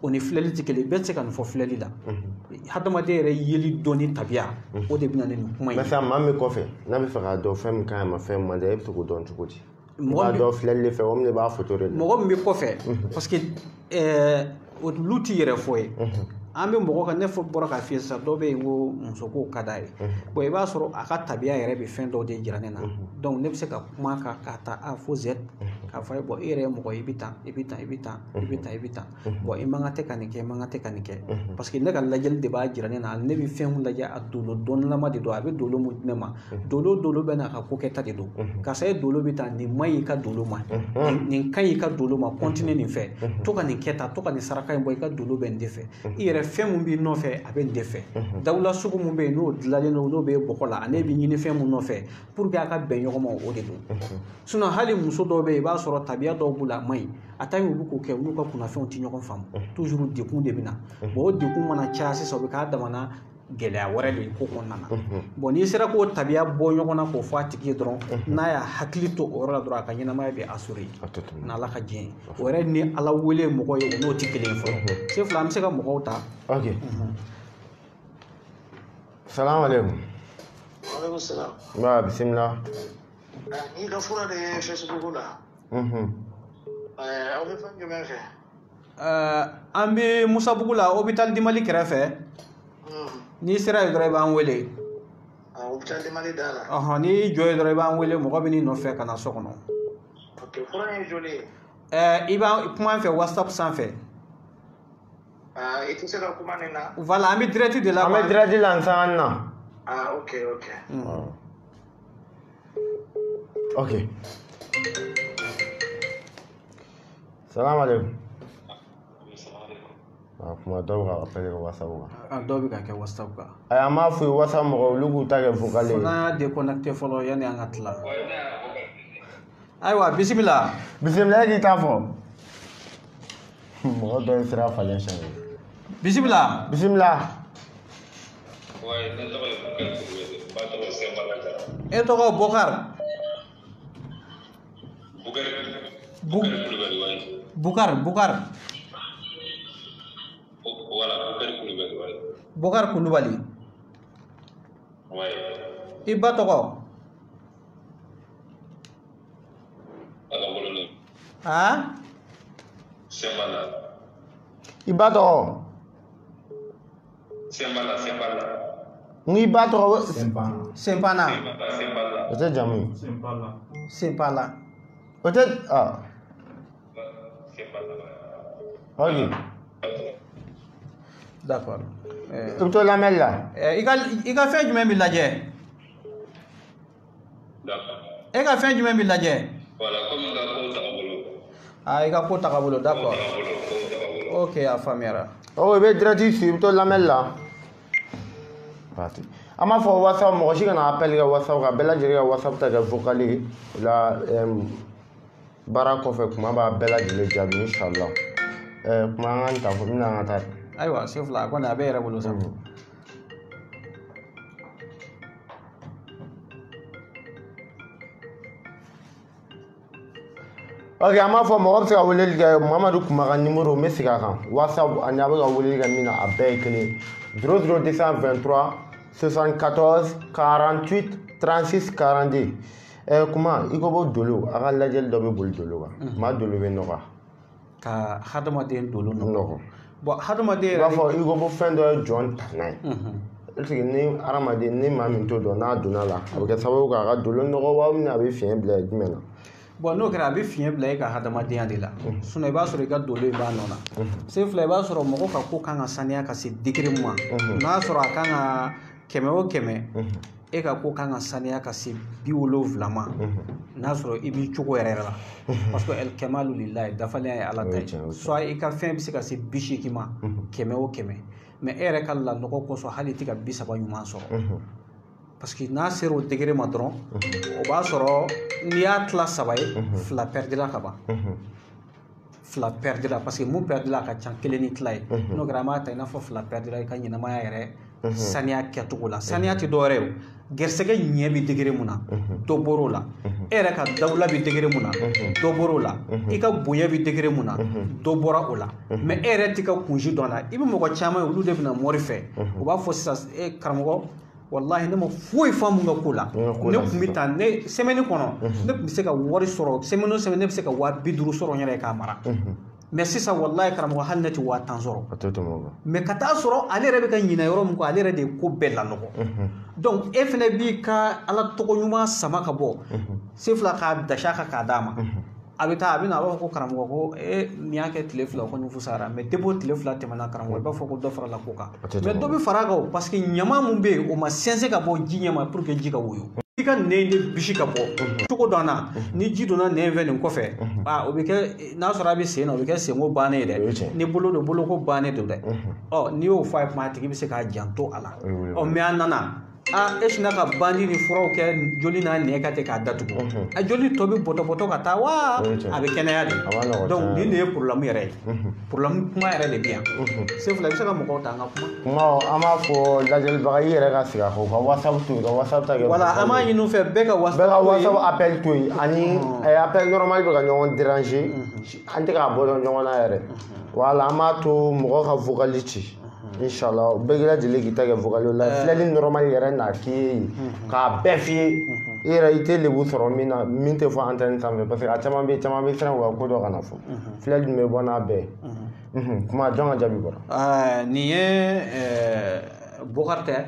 o ni filɛli tɛ kelen bɛɛ tɛ se ka nin fɔ filɛli la hadamaden yɛrɛ yeli dɔn ni tabiya o de bɛ na ni nin kuma ye mais sisan maa min kɔfɛ n'a bɛ fɛ k'a dɔn fɛn min ka ɲi a ma fɛn min man di i bɛ se k'o dɔn cogo di i b'a dɔn filɛli de fɛ o min de b'a photo de la mɔgɔ min bɛ kɔfɛ parce que olu t'i yɛrɛ fɔ ye an bɛ mɔgɔ kan ne bɔra k'a f'i ye sisan dɔw bɛ yen ko muso ko ka d'a ye bon i b'a sɔrɔ a ka tabiya yɛrɛ bɛ fɛn dɔw de jira ne na donc ne bɛ se ka kuma kan k'a ta A fo Z k'a fɔ a ye bon e yɛrɛ ye mɔgɔ ye i bɛ tan i bɛ tan i bɛ tan i bɛ tan i bɛ tan bon i man kan tɛ ka nin kɛ i man kan tɛ ka nin kɛ parce que ne ka lajɛli de b'a jira ne na ne bɛ fɛn min lajɛ a dolo dɔnnilama de don a bɛ dolo mun di ne ma dolo bɛ n'a ka ko kɛta de don karisa ye dolo bɛ tan nin man ɲi i ka dolo ma nin ka ɲi i ka dolo ma continue nin fɛ to ka nin kɛ tan to ka nin saraka in bɔ i ka dolo bɛ nin de fɛ i yɛrɛ fɛn mun b'i nɔfɛ a bɛ nin de fɛ dawula sugu mun bɛ yen n'o dilanlen don n'o bɛ bɔgɔ la ale bɛ ɲini fɛn mun nɔfɛ pour que a ka bɛn ɲɔgɔn ma o de don sinon hali muso dɔw bɛ yen i b'a sɔrɔ tabiya dɔw b'u la a man ɲi a ta ye olu k'o kɛ olu ka kunnafɛnw tɛ ɲɔgɔn faamu toujours dekun de bɛ na bon o dekun mana caya sisan o bɛ k'a damana gɛlɛya wɛrɛ de ye ko kɔnɔna na bon n'i sera k'o tabiya bɔ ɲɔgɔn na k'o fɔ a tigi ye dɔrɔn n'a y'a hakili to o yɔrɔ la dɔrɔn a ka ɲɛnamaya bɛ assurer n'Ala ka diɲɛ ye o yɛrɛ ni Ala wele mɔgɔ ye o n'o tɛ kelen ye fɔlɔ c'est fila an bɛ se ka mɔgɔw ta ok salamu alaikum Alaikum salam. Ba bismillah. Ni ka fura de Facebook la. Aw bɛ fɛn jumɛn fɛ? An bɛ Musabugu la hôpital du Mali kɛrɛfɛ. N'i sera yen dɔrɔn i b'an wele. Hôpital du Mali da la. N'i y'i jɔ yen dɔrɔn i b'an wele mɔgɔ bɛ n'i nɔfɛ ka na so kɔnɔ. Ok, fura ye joli ye? I b'an kuma an fɛ WhatsApp sanfɛ. I tɛ se ka kuma nin na? Voilà, an bɛ direct de la. An bɛ direct la n san na. Ok. Ok. Salam alaikum. Kuma dɔw ka appel kɛ WhatsApp kan. Dɔw bɛ ka kɛ WhatsApp kan. An m'a fɔ WhatsApp mɔgɔw olu k'u ta kɛ vocal ye. Fo n'an y'a déconnecté fɔlɔ yanni an ka tila. Ayiwa bisimila. Bisimila e k'i ta fɔ. Mɔgɔ dɔ ye sira falen siɲɛ. Bisimila. E tɔgɔ Bokar. Bukar. Bokar Kulubali. I ba tɔgɔ? I ba tɔgɔ? N'i ba tɔgɔ? Sempana. O tɛ jamu ye. Sempala. O tɛ Ok. D'accord. I bɛ to lamɛnni la. I ka fɛn jumɛn b'i lajɛ? E ka fɛn jumɛn b'i lajɛ? I ka ko tagabolo, d'accord. Ok, a faamuyara. I bɛ direct su i bɛ to lamɛnni la. An b'a fɔ WhatsApp mɔgɔ si kana appel kɛ WhatsApp kan bɛɛ lajɛlen ka WhatsApp ta kɛ vocal ye o la baara kɔfɛ kuma b'a bɛɛ lajɛlen jaabi inshallah. Kuma an ka nin ta fɔ min an ka taa. Ayiwa Sefula a kɔni a bɛ yɛrɛ bolo sa. Ok, an b'a fɔ mɔgɔ bɛ se ka weleli kɛ Mamadu Kumaga numéro n bɛ segin a kan WhatsApp ani a bɛ ka weleli kɛ min na a bɛɛ ye kelen 00223 74 48 36 42. Kuma i ko bɔ dolo a ka lajɛli dɔ bɛ boli dolo kan maa dolo bɛ nɔgɔya. Ka hadamaden dolo nɔgɔ. Bon hadamaden yɛrɛ. I b'a fɔ i ko bɔ fɛn dɔ ye jɔn tanna ye. Est ce que ni hadamaden ni maa min t'o dɔn n'a donna la a bɛ kɛ sababu k'a ka dolo nɔgɔ wa a bɛ fiɲɛ bila jumɛn na. Bon n'o kɛra a bɛ fiɲɛ bila e ka hadamadenya de la. Sinon i b'a sɔrɔ i ka dolo in b'a nɔ na. Sefula i b'a sɔrɔ mɔgɔ ka ko kan ka saniya ka se degré min ma. N'a sɔrɔ a kan ka 100 o 100 e ka ko kan ka saniya ka se 70 ma. N'a sɔrɔ i b'i cogo yɛrɛ la. Parce que el kemalu lillahi dafalenya ye Ala ta ye. Soit i ka fɛn bɛ se ka se 80 ma 100 o 100 mais e yɛrɛ ka lanɔgɔ kosɔn hali i tɛ ka 30 ɲuman sɔrɔ. Parce que n'a sera o degré ma dɔrɔn o b'a sɔrɔ n'i y'a tila 3 ye 2 perdira ka ban. 2 perdira parce que mun perdira a ka ca 1 ni tila ye. N'o kɛra an b'a ta i n'a fɔ 2 perdira i ka ɲɛnamaya yɛrɛ saniya kɛcogo la. Saniya tɛ dɔwɛrɛ ye o. Gɛrisɛgɛ ɲɛ bɛ degré mun na dɔ bɔr'o la. E yɛrɛ ka dawula bɛ degré mun na dɔ bɔr'o la. I ka bonya bɛ degré mun na dɔ bɔra o la. Mais e yɛrɛ t'i ka kunsi dɔn a la. I bɛ mɔgɔ caman ye olu de bɛna mɔri fɛ. U b'a fɔ sisan karamɔgɔ wallahi ne ma foyi faamu ka ko la. Ne tun bɛ taa semaine kɔnɔ ne tun bɛ se ka wari sɔrɔ semaine o semaine ne bɛ se ka 250 sɔrɔ n yɛrɛ ye k'a mara. Mais sisan wallahi karamɔgɔ hali ne tɛ 10 sɔrɔ. Mais ka taa sɔrɔ ale yɛrɛ bɛ ka ɲinɛ yɔrɔ min kɔ ale yɛrɛ de ye ko bɛɛ lanɔgɔ. Donc e fana b'i ka ala tɔgɔ ɲuman sama ka bɔ Sefula k'a dasi kan k'a d'a ma. A bɛ taa a bɛ na a b'a fɔ ko karamɔgɔ ko nin y'a kɛ tile 2 ko nin fusara mais depuis tile 2 tɛmɛna karamɔgɔ i b'a fɔ ko dɔ farala ko kan. Mais dɔ bɛ fara a kan parce que ɲama min bɛ yen o ma sɛnsɛn ka bɔ ji ɲɛ ma pour que ji ka woyo. I ka nɛn de bisi ka bɔ cogo dɔ na ni ji donna nɛn fɛ nin kɔfɛ o bɛ kɛ n'a sɔrɔ a bɛ sen na o bɛ kɛ senko bannen ye dɛ ni bolo don boloko bannen don dɛ n'i y'o fɔ a ye kuma a tigi bɛ se k'a janto a la mais a nana e sina ka bandi ni furaw kɛ joli n'a nɛn ka tɛ k'a datugu a joli tɔ bɛ bɔtɔ ka taa wa a bɛ kɛnɛya de donc nin de ye problème yɛrɛ ye problème kuma yɛrɛ de bɛ yan Sefula i bɛ se ka mɔgɔw ta an ka kuma. An b'a fɔ lajɛlibaga i yɛrɛ ka sigi a kɔ ka WhatsApp to yen ka WhatsApp ta kɛ. Voilà an b'a ɲini u fɛ bɛɛ ka WhatsApp appel to yen ani appel normal bɛ ka ɲɔgɔn déranger an tɛ k'a bɔ ɲɔgɔn na yɛrɛ voilà an b'a to mɔgɔ ka vocali ci inshallah begila jeli kita ke vocal la filali normal yɛrɛ na ki ka bɛɛ fi era ite lebu sɔrɔ min tɛ fɔ antenne sanfɛ parce que a caman bɛ siran wa ko dɔ kana fɔ filali dun bɛ bɔ n'a bɛɛ kuma jɔn ka jaabi bɔra nin ye Bokar tɛ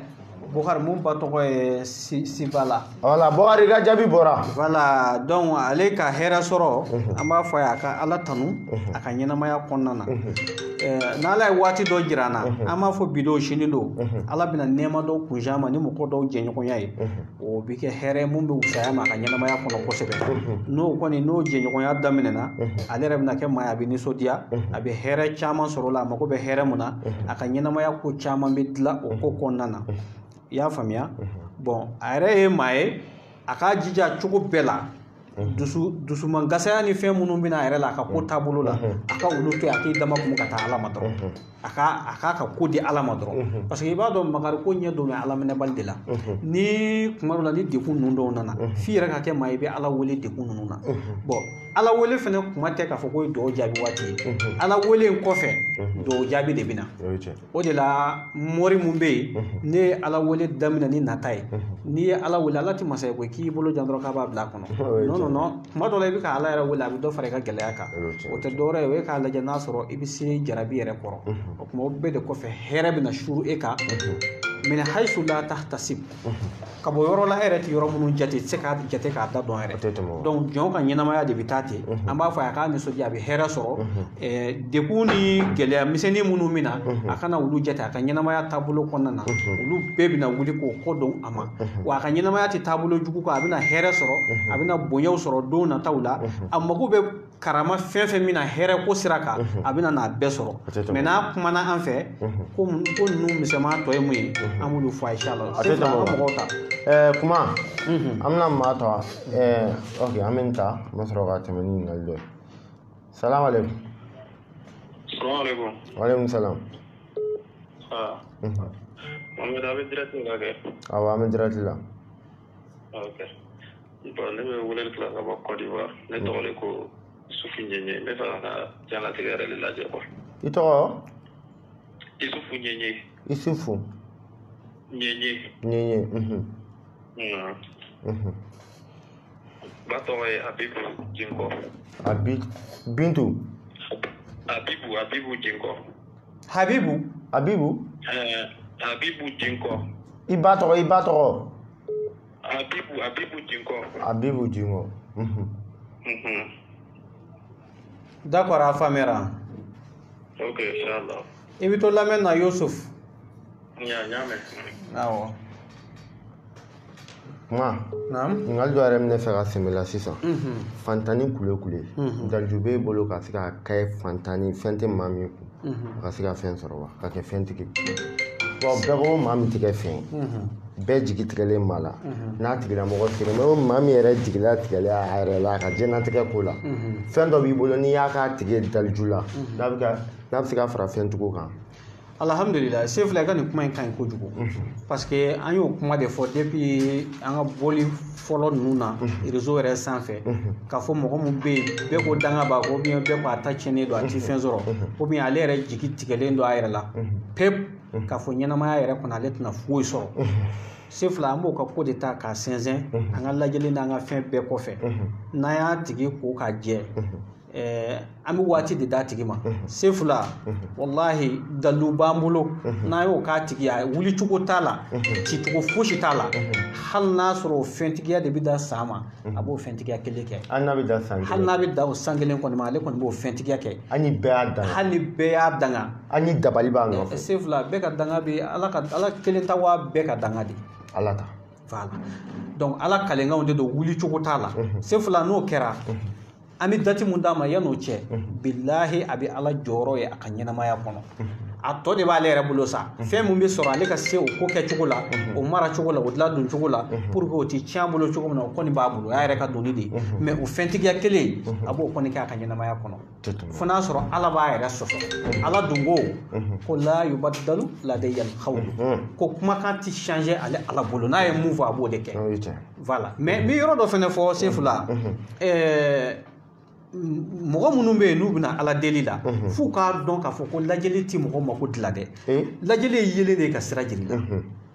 Bokar mun ba tɔgɔ ye Sibala voilà Bokar ka jaabi bɔra voilà donc ale ka hɛrɛ sɔrɔ an b'a fɔ a ka Ala tanu a ka ɲɛnamaya kɔnɔna na n'Ala ye waati dɔ jira an na an b'a fɔ bi don sini don Ala bɛna nɛɛma dɔw kunja ma ni mɔgɔ dɔw jɛɲɔgɔnya ye o bɛ kɛ hɛrɛ mun bɛ wusaya ma a ka ɲɛnamaya kɔnɔ kosɛbɛ n'o jɛɲɔgɔnya daminɛna ale yɛrɛ bɛna kɛ maa ye a bɛ nisɔndiya a bɛ hɛrɛ caman sɔrɔ o la a mago bɛ hɛrɛ mun na a ka ɲɛnamaya ko caman bɛ dilan o ko kɔnɔna na i y'a faamuya bon a yɛrɛ ye maa ye a k'a jija cogo bɛɛ la dusuman gasaya ni fɛn minnu bɛna a yɛrɛ la a ka ko taabolo la a ka olu to yen a k'i dama kun ka taa Ala ma dɔrɔn a k'a ka ko di Ala ma dɔrɔn parce que i b'a dɔn makari ko ɲɛ don bɛ Ala minɛbali de la ni kuma dɔ la ni dekun ninnu dɔw nana f'i yɛrɛ ka kɛ maa i bɛ Ala wele dekun ninnu na bon Ala wele fɛnɛ kuma tɛ k'a fɔ ko ye dɔw jaabi waati ye Ala wele in kɔfɛ dɔw jaabi de bɛna o de la mɔri mun bɛ yen ne ye Ala wele daminɛ ni nata ye n'i ye Ala wele Ala tɛ masa ye koyi k'i bolo jan dɔrɔn k'a b'a bila a kɔnɔ non kuma dɔ la i bɛ ka Ala yɛrɛ wele a bɛ dɔ fara i ka gɛlɛya kan o tɛ dɔwɛrɛ ye o ye k'a lajɛ n'a sɔrɔ i bɛ se jarabi yɛrɛ kɔrɔ o kuma o bɛɛ de kɔfɛ hɛrɛ bɛna suru e kan min haysu la tahtasib ka bɔ yɔrɔ la e yɛrɛ tɛ yɔrɔ minnu jate tɛ se k'a jate k'a da dɔn yɛrɛ donc jɔn ka ɲɛnamaya de bɛ taa ten an b'a fɔ a k'a nisɔndiya a bɛ hɛrɛ sɔrɔ dekun ni gɛlɛya misɛnnin minnu bɛ na a kana olu jate a ka ɲɛnamaya taabolo kɔnɔna na olu bɛɛ bɛna wuli k'o ko dɔn a ma wa a ka ɲɛnamaya tɛ taabolo jugu kan a bɛna hɛrɛ sɔrɔ a bɛna bonyaw sɔrɔ don nataw la a mago bɛ karama fɛn fɛn min na hɛrɛ ko sira kan a bɛna n'a bɛɛ sɔrɔ mais n'a kumana an fɛ ko ninnu misɛnman tɔ ye mun ye an b'olu fɔ inshallah c'est ça an mɔgɔw ta kuma an bɛna maa tɔ ok an bɛ ta an bɛ sɔrɔ ka tɛmɛ ni ɲininkali dɔ ye salamu aleykum waaleykum salam Mohamed a bɛ direct la kɛ awɔ an bɛ direct la ok bon ne bɛ weleli kila ka bɔ Côte d'Ivoire ne tɔgɔ de ko Isufu Ɲeɲe n bɛ fɛ ka diɲɛlatigɛ yɛrɛ de lajɛ quoi i tɔgɔ Isufu Ɲeɲe Isufu Ɲeɲe ba tɔgɔ ye Habibu Jinkɔ Bintu Habibu Jinkɔ Habibu Jinkɔ i ba tɔgɔ Habibu Jinkɔ Habibu Jinkɔ d'accord a faamuyara ok inshallah i bɛ to lamɛn na Yusuf ɲamɛ awɔ kuma naam ɲininkali dɔ yɛrɛ bɛ ne fɛ ka sɛmɛ la sisan fantani kule daluju b'e bolo ka se ka kɛ fantani fɛn tɛ maa min kun a ka se ka fɛn sɔrɔ wa ka kɛ fɛntigi bon bɛɛ ko maa min tɛ kɛ fɛn bɛɛ jigi tigɛlen maa la n'a tigilamɔgɔ tigɛ mais maa min yɛrɛ jigila tigɛlen a yɛrɛ la a ka diɲɛlatigɛ ko la fɛn dɔ b'i bolo n'i y'a k'a tigi daluju la n'a bɛ se ka fara fɛntigiw kan alhamdulillah se fila i ka nin kuma in ka ɲi kojugu parce que an y'o kuma de fɔ depuis an ka bɔli fɔlɔ ninnu na réseau yɛrɛ sanfɛ k'a fɔ mɔgɔ min bɛ yen bɛɛ ko danga b'a kɔ ou bien bɛɛ ko a ta tiɲɛnen don a ti fɛn sɔrɔ ou bien ale yɛrɛ jigi tigɛlen don a yɛrɛ la pepu k'a fɔ ɲɛnamaya yɛrɛ kɔnɔ ale tɛna foyi sɔrɔ se fila an b'o ka ko de ta k'a sɛnsɛn an ka lajɛli n'an ka fɛn bɛɛ kɔfɛ n'an y'a tigi ko k'a jɛ an bɛ waati de d'a tigi ma se fila wallahi dalu b'an bolo n'a y'o k'a tigi a wuli cogo t'a la ci cogo fosi t'a la hali n'a sɔrɔ fɛntigiya de bɛ da san ma a b'o fɛntigiya kelen kɛ hali n'a bɛ da san kelen hali n'a bɛ da o san kelen kɔni ma ale kɔni b'o fɛntigiya kɛ hali ni bɛɛ y'a danga hali ni bɛɛ y'a danga hali ni dabali b'a nɔfɛ se fila bɛɛ ka danga bɛ ala kelen ta wa bɛɛ ka danga de ala ta voilà donc ala kalenkanw de don wuli cogo t'a la se fila n'o kɛra an bɛ dati mun d'a ma yan'o cɛ bilahi a bɛ ala jɔyɔrɔ ye a ka ɲɛnamaya kɔnɔ a tɔ de b'ale yɛrɛ bolo sa fɛn mun bɛ sɔrɔ ale ka se o ko kɛ cogo la o mara cogo la o diladon cogo la pour que o ti tiɲɛ bolo cogo min na o kɔni b'a bolo o y'a yɛrɛ ka doni de ye mais o fɛntigiya kelen a b'o kɔni kɛ a ka ɲɛnamaya kɔnɔ fo n'a sɔrɔ ala b'a yɛrɛ sɔsɔ ala dun ko la yubaddalu ladayal qawlu ko kumakan ti changer ale ala bolo n'a ye mun fɔ a b'o de kɛ voilà mais n bɛ yɔrɔ dɔ fɛnɛ fɔ sefu la mɔgɔ minnu bɛ yen n'u bɛna ala deli la f'u k'a dɔn k'a fɔ ko lajɛli ti mɔgɔ mako dilan dɛ lajɛli ye yelen de ka sira jiri la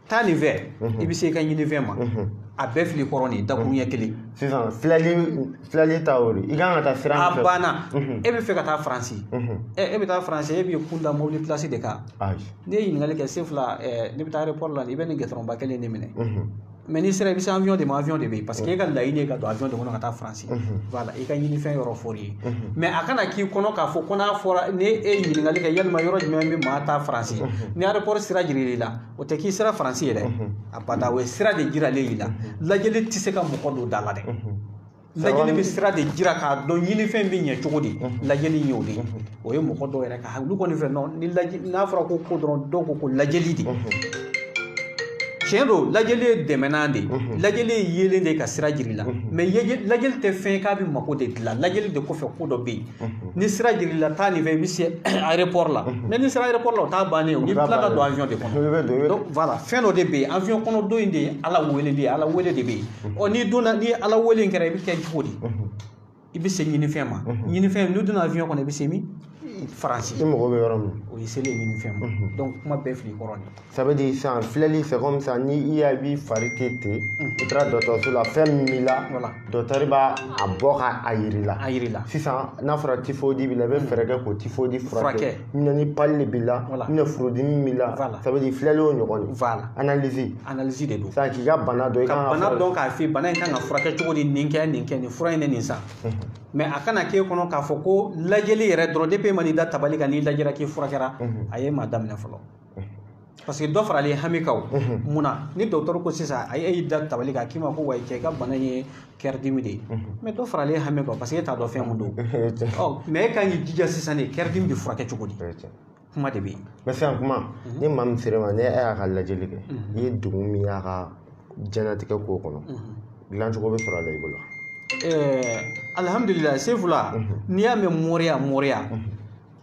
taa nin fɛ i bɛ se i ka ɲini fɛn ma a bɛɛ fili kɔrɔ nin dakun ɲɛ kelen sisan filɛli ta o de i kan ka taa sira min fɛ a banna e bɛ fɛ ka taa faransi e bɛ taa faransi e b'i kun da mobili pilasi de kan n'i ye ɲininkali kɛ Sefula ne bɛ taa aéroport la i bɛ nin gɛtɔrɔnba kelen de minɛ mais n'i sera i bɛ se avion de ma avion de bɛ yen parce que e ka laɲini ye ka don avion de kɔnɔ ka taa faransi voilà i ka ɲini fɛn yɔrɔ fɔr'i ye mais a kana k'i kɔnɔ k'a fɔ ko n'a fɔra ni e ye ɲininkali kɛ yalima yɔrɔ jumɛn bɛ maa taa faransi ni aéroport sira jir'i la o tɛ k'i sera faransi ye dɛ a bada o ye sira de jiralen i la lajɛli tɛ se ka mɔgɔ don da la dɛ lajɛli bɛ sira de jira k'a dɔn ɲini fɛn bɛ ɲɛ cogo di lajɛli y'o de o ye mɔgɔ dɔw yɛrɛ ka olu kɔni fɛ n'a fɔra ko dɔrɔn dɔw ko lajɛli de tiɲɛ don lajɛli ye dɛmɛnan de lajɛli ye yelen de ka sira jiri la mais lajɛli tɛ fɛn k'a bɛ mako de dilan lajɛli de kɔfɛ ko dɔ bɛ yen ni sira jiri la taa nin fɛ i bɛ se aéroport la mais ni sera aéroport la o t'a bannen o i bɛ tila ka don avion de kɔnɔ donc voilà fɛn dɔ de bɛ yen avion kɔnɔ don in de ye ala wele de ye ala wele de bɛ yen ɔ n'i donna ni ala wele in kɛra i bɛ kɛ cogo di i bɛ se ɲinifɛn ma ɲinifɛn n'u donna avion kɔnɔ i bɛ se min faransi i mago bɛ yɔrɔ min o ye selen ɲinifɛn ma donc kuma bɛɛ fili kɔrɔ nin ça veut dire sisan filɛli c'est comme ça ni i y'a b'i fari tɛ ten i taara dɔgɔtɔrɔso la fɛn min b'i la dɔgɔtɔrɔ b'a bɔ k'a yiri la sisan n'a fɔra typhoïde b'i la i bɛ fɛɛrɛ kɛ k'o typhoïde furakɛ ni pali de b'i la ni furudimi b'i la ça veut dire filɛli y'o ɲɔgɔn de voilà analyse de don sisan k'i ka bana dɔn i kan ka bana dɔn k'a f'i bana in kan ka furakɛ cogo di nin kɛ nin fura in ne nin san mais a kana k'e kɔnɔ k'a fɔ ko lajɛli yɛrɛ dɔrɔn depuis ma n'i da tabali kan n'i lajɛra k'i furakɛra a ye maa daminɛ fɔlɔ parce que dɔ faralen hami kan mun na ni dɔgɔtɔrɔ ko sisan a ye da tabali kan k'i ma ko wa i cɛ i ka bana ye cœur dimi de ye mais dɔ faralen hami kan parce que e t'a dɔn fɛn mun don mais e kan k'i jija sisan de cœur dimi bɛ furakɛ cogo di kuma de bɛ yen mais sisan kuma ni maa min sera ma ni e y'a ka lajɛli kɛ i ye degun min y'a ka diɲɛlatigɛ ko kɔnɔ dilancogo bɛ sɔrɔ a la i bolo alhamdulillah Sefula n'i y'a mɛn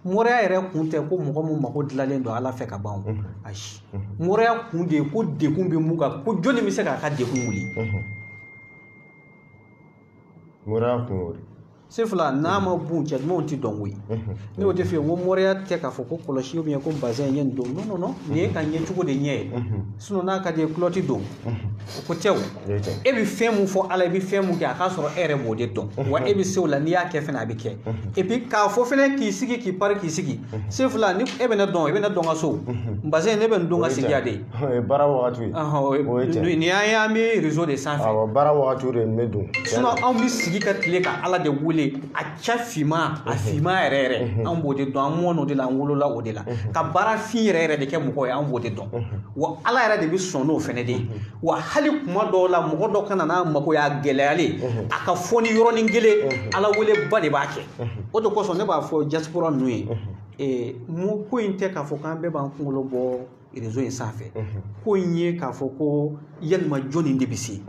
mɔrɛya yɛrɛ kun tɛ ko mɔgɔ min mako dilanlen don ala fɛ ka ban ayi mɔrɛya kun de ye ko dekun bɛ mun kan ko jɔnni bɛ se k'a ka dekun wuli mɔrɛya kun y'o de Sefula n'a ma bon cɛ dumanw tɛ dɔn koyi ne y'o de f'i ye n ko mɔrɛya tɛ k'a fɔ ko kɔlɔsi ou bien ko bazɛn ye nin don non nin ye ka ɲɛ cogo de ɲɛ ye sinon n'a ka di ye kulɔti don o ko tɛ o e bɛ fɛn mun fɔ ala i bɛ fɛn mun kɛ a k'a sɔrɔ e yɛrɛ b'o de dɔn wa e bɛ se o la n'i y'a kɛ fɛnɛ a bɛ kɛ et puis k'a fɔ fɛnɛ k'i sigi k'i pari k'i sigi Sefula ni e bɛ ne dɔn e bɛ ne dɔn ka so bazɛn ne bɛ nin don ka sigi a de ye baara wagati ye nin y'an bɛ réseau de sanfɛ awɔ baara wagati de ne don sinon anw bɛ sigi ka tile ka ala de wele a cɛ finman a finman yɛrɛ an b'o de dɔn an mɔn'o de la an wolola o de la ka baara fin yɛrɛ de kɛ mɔgɔ ye an b'o de dɔn wa ala yɛrɛ de bɛ sɔn n'o fɛnɛ de ye wa hali kuma dɔw la mɔgɔ dɔ kana n'a mako y'a gɛlɛyalen a ka fɔ ni yɔrɔnin kelen ala weleba de b'a kɛ o de kosɔn ne b'a fɔ diaspora ninnu ye ko in tɛ k'a fɔ k'an bɛɛ b'an kunkolo bɔ réseau in sanfɛ ko in ye k'a fɔ ko yalima jɔnni de bɛ se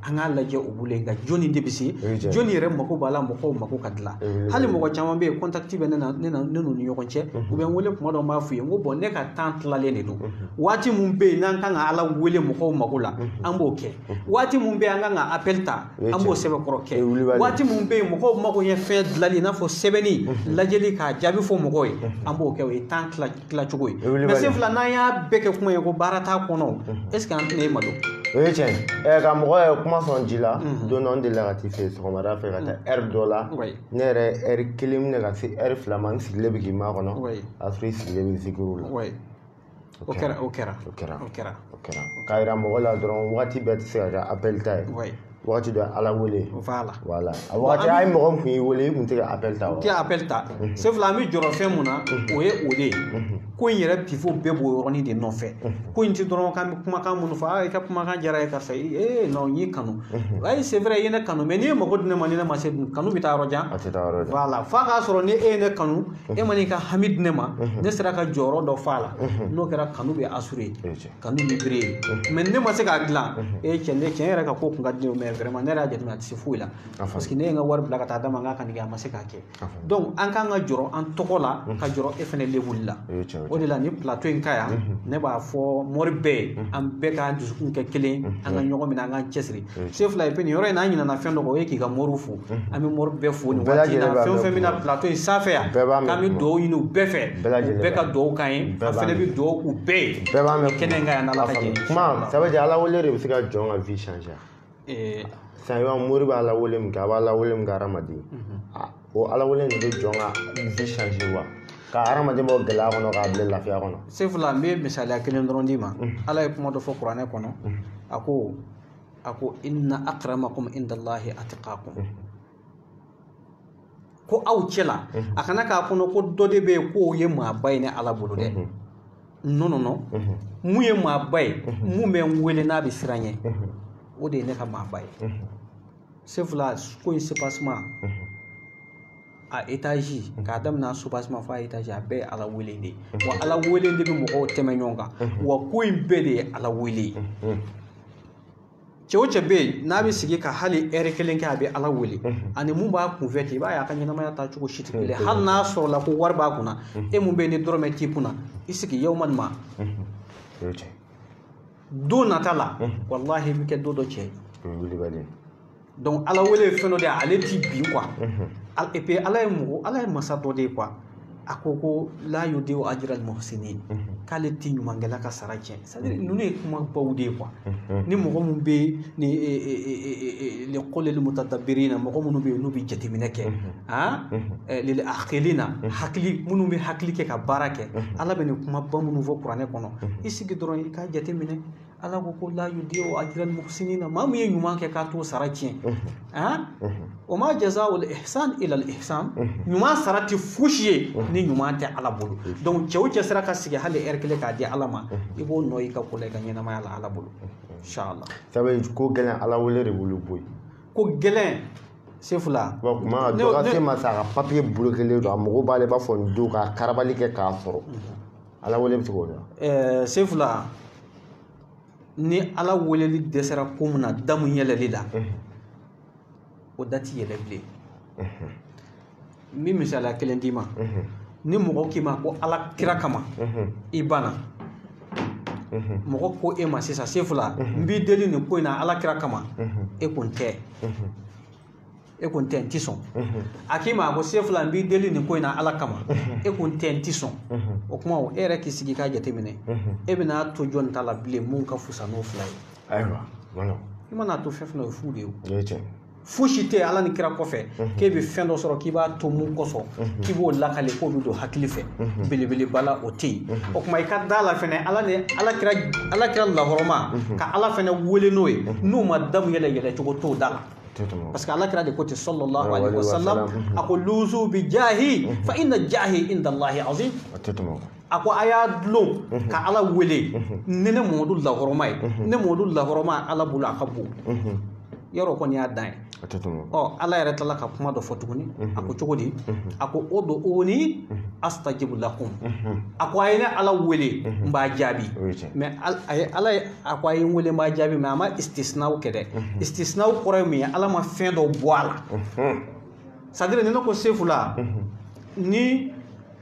an k'a lajɛ o bolo nka jɔnni de bɛ se jɔnni yɛrɛ mako b'a la mɔgɔw mako ka dilan hali mɔgɔ caman bɛ yen contact bɛ ne n'u ni ɲɔgɔn cɛ u bɛ n wele kuma dɔ n b'a f'u ye n ko bon ne ka temps tilalen de don waati mun bɛ yen n'an kan ka ala wele mɔgɔw mako la an b'o kɛ waati mun bɛ yen an kan ka appel ta an b'o sɛbɛnkɔrɔ kɛ waati mun bɛ yen mɔgɔw mako ye fɛn dilanli i n'a fɔ sɛbɛnni lajɛli k'a jaabi fɔ mɔgɔw ye an b'o kɛ o ye temps tilacogo ye mais Sefula n'an y'a bɛɛ kɛ kuma ye ko baara t'a kɔnɔ est ce que an tɛna e malo o ye tiɲɛ ka mɔgɔ ye kuma sɔn ji la don dɔ n delila ka t'i fɛ yen sɔgɔmada fɛ ka taa heure dɔ la ne yɛrɛ heure kelen minɛ ka se heure fila ma n sigilen bɛ k'i makɔnɔ a sɔrɔ i sigilen bɛ zikiriw la o kɛra k'a yira mɔgɔ la dɔrɔn waati bɛɛ tɛ se ka kɛ appel ta ye waati dɔ ala wele voilà a waati a ye mɔgɔ min kun y'i wele i kun tɛ ka appel ta wa tɛ appel ta Sefula an bɛ jɔrɔ fɛn mun na o ye o de ye ko in yɛrɛ pifo bɛɛ b'o yɔrɔnin de nɔfɛ ko in tɛ dɔrɔn k'an bɛ kumakan minnu fɔ i ka kumakan diyara ye karisa non n y'i kanu ayi c'est vrai i ye ne kanu mais n'i ye mago di ne ma ni ne ma se kanu bɛ taa yɔrɔ jan voilà f'a k'a sɔrɔ ni e ye ne kanu e ma n'i ka hami di ne ma ne sera ka jɔyɔrɔ dɔ f'a la n'o kɛra kanu bɛ assurer kanu bɛ bere mais ne ma se k'a dilan tiɲɛ yɛrɛ ka ko kun ka di mais vraiment ne yɛrɛ jateminɛ a tɛ se foyi la parce que ne ye n ka wari bila ka taa d'a ma n k'a ka nin kɛ a ma se k'a kɛ donc an kan ka jɔrɔ an tɔgɔ la ka jɔrɔ e fɛnɛ level la o de la ni plateau in ka yan ne b'a fɔ mori bɛɛ an bɛɛ k'an dusukun kɛ kelen an ka ɲɔgɔn minɛ an k'an cɛsiri chef la et puis nin yɔrɔ in na an ɲinɛna fɛn dɔ kɔ o ye k'i ka moriw fo an bɛ mori bɛɛ fo nin waati in na fɛn o fɛn bɛna plateau in sanfɛ yan k'an bɛ dugawu ɲini u bɛɛ fɛ u bɛɛ ka dugawu k'an ye an fɛnɛ bɛ dugawu k'u bɛɛ ye kɛnɛ in ka yan n'Ala ka jɛ ye kuma ça veut dire ala wele de bɛ se ka jɔn ka vie changer sisan i b'a mori bɛ ala wele min kɛ a bɛ ala wele min kɛ hadamaden o ala wele de bɛ jɔn ka vie changer wa ka hadamaden bɔ gɛlɛya kɔnɔ k'a bila lafiya kɔnɔ chef la n bɛ misaliya kelen dɔrɔn d'i ma Ala ye kuma dɔ fɔ kuranɛ kɔnɔ a ko inna akramakum indallahi atqakum ko aw cɛla a kana k'a kɔnɔ ko dɔ de bɛ yen k'o ye maaba ye ni Ala bolo dɛ non mun ye maaba ye mun bɛ n wele n'a bɛ siran ɲɛ o de ye ne ka maaba ye chef la ko in soubassement a étage k'a daminɛ soubassement fo a étage a bɛɛ ye Ala wele de ye wa Ala wele de bɛ mɔgɔw tɛmɛ ɲɔgɔn kan wa ko in bɛɛ de ye Ala wele cɛ o cɛ bɛ yen n'a bɛ sigi ka hali heure kelen kɛ a bɛ Ala wele ani mun b'a kunfɛ ten i b'a ye a ka ɲɛnamaya taa cogo si tɛ kelen hali n'a sɔrɔ la ko wari b'a kunna e mun bɛ yen ni dɔrɔmɛ t'i kunna i sigi yawman ma don nata la wallahi i bɛ kɛ don dɔ cɛ ye donc Ala wele ye fɛn dɔ de ye ale ti bin quoi et puis Ala ye masa dɔ de ye quoi a ko la yudi'u ajra al-muhsinin k'ale ti ɲumankɛla ka sara tiɲɛ c'est à dire ninnu ye kumabaw de ye quoi ni mɔgɔ min bɛ ni liqawli l-mutadabbirina mɔgɔ minnu bɛ yen n'u bɛ jateminɛ kɛ lil aqilina hakili minnu bɛ hakili kɛ ka baara kɛ Ala bɛ nin kumaba minnu fɔ kuranɛ kɔnɔ i sigi dɔrɔn i k'a jateminɛ Ala ko la yudi'u ajra al-muhsinin maa min ye ɲuman kɛ k'a t'o sara tiɲɛ wa ma jazaa'u l-ihsan ila al-ihsan ɲuman sara tɛ fosi ye ni ɲuman tɛ Ala bolo donc cɛ o cɛ sera ka sigi hali heure kelen k'a di Ala ma i b'o nɔ i ka ko la i ka ɲɛnamaya la Ala bolo inchallah ça veut dire ko gɛlɛn Ala wele de bolo boyi ko gɛlɛn chef la bon kuma dɔ ka se ma sa ka papier bloqué don a mɔgɔ b'ale b'a fɔ nin don ka karabali kɛ k'a sɔrɔ Ala wele bɛ se k'o dɔn chef la ni Ala weleli dɛsɛra ko min na damu yɛlɛli la o da tɛ yɛlɛ bilen n bɛ misaliya kelen d'i ma ni mɔgɔ k'i ma ko Ala kira kama i banna mɔgɔ ko e ma sisan chef la n b'i deli nin ko in na Ala kira kama e kun tɛ n ti sɔn a k'i ma ko chef la n b'i deli nin ko in na Ala kama e kun tɛ n ti sɔn o kuma e yɛrɛ k'i sigi k'a jateminɛ e bɛna to jɔn ta la bilen mun ka fusa n'o fila ye ayiwa i mana to fɛn fɛn o ye fu de ye o fosi tɛ Ala ni kira kɔfɛ k'e bɛ fɛn dɔ sɔrɔ k'i b'a to mun kɔsɔn k'i b'o lakale k'o bɛ don hakili fɛ belebeleba la o tɛ yen o kuma i ka da la fɛnɛ Ala kira lahɔrɔma ka Ala fɛnɛ wele n'o ye n'o ma damu yɛlɛ cogo t'o da la parce que Ala kira de ko ten sallallahu alaihi wasallam a ko luzu bi jahi fa inna jahi inda Allahi azim a ko a y'a dulon ka Ala wele ni ne Mamadu lahɔrɔma ye ne Mamadu lahɔrɔma Ala bolo a ka bon yɔrɔ kɔni y'a dan ye Ala yɛrɛ tilala ka kuma dɔ fɔ tuguni a ko cogo di a ko ud'uuni astajib lakum a ko a ye ne Ala wele n b'a jaabi mais Ala a ko a ye n wele n b'a jaabi mais a ma istisnaw kɛ dɛ istisnaw kɔrɔ ye min ye Ala ma fɛn dɔ bɔ a la c'est à dire ni ne ko sefu la ni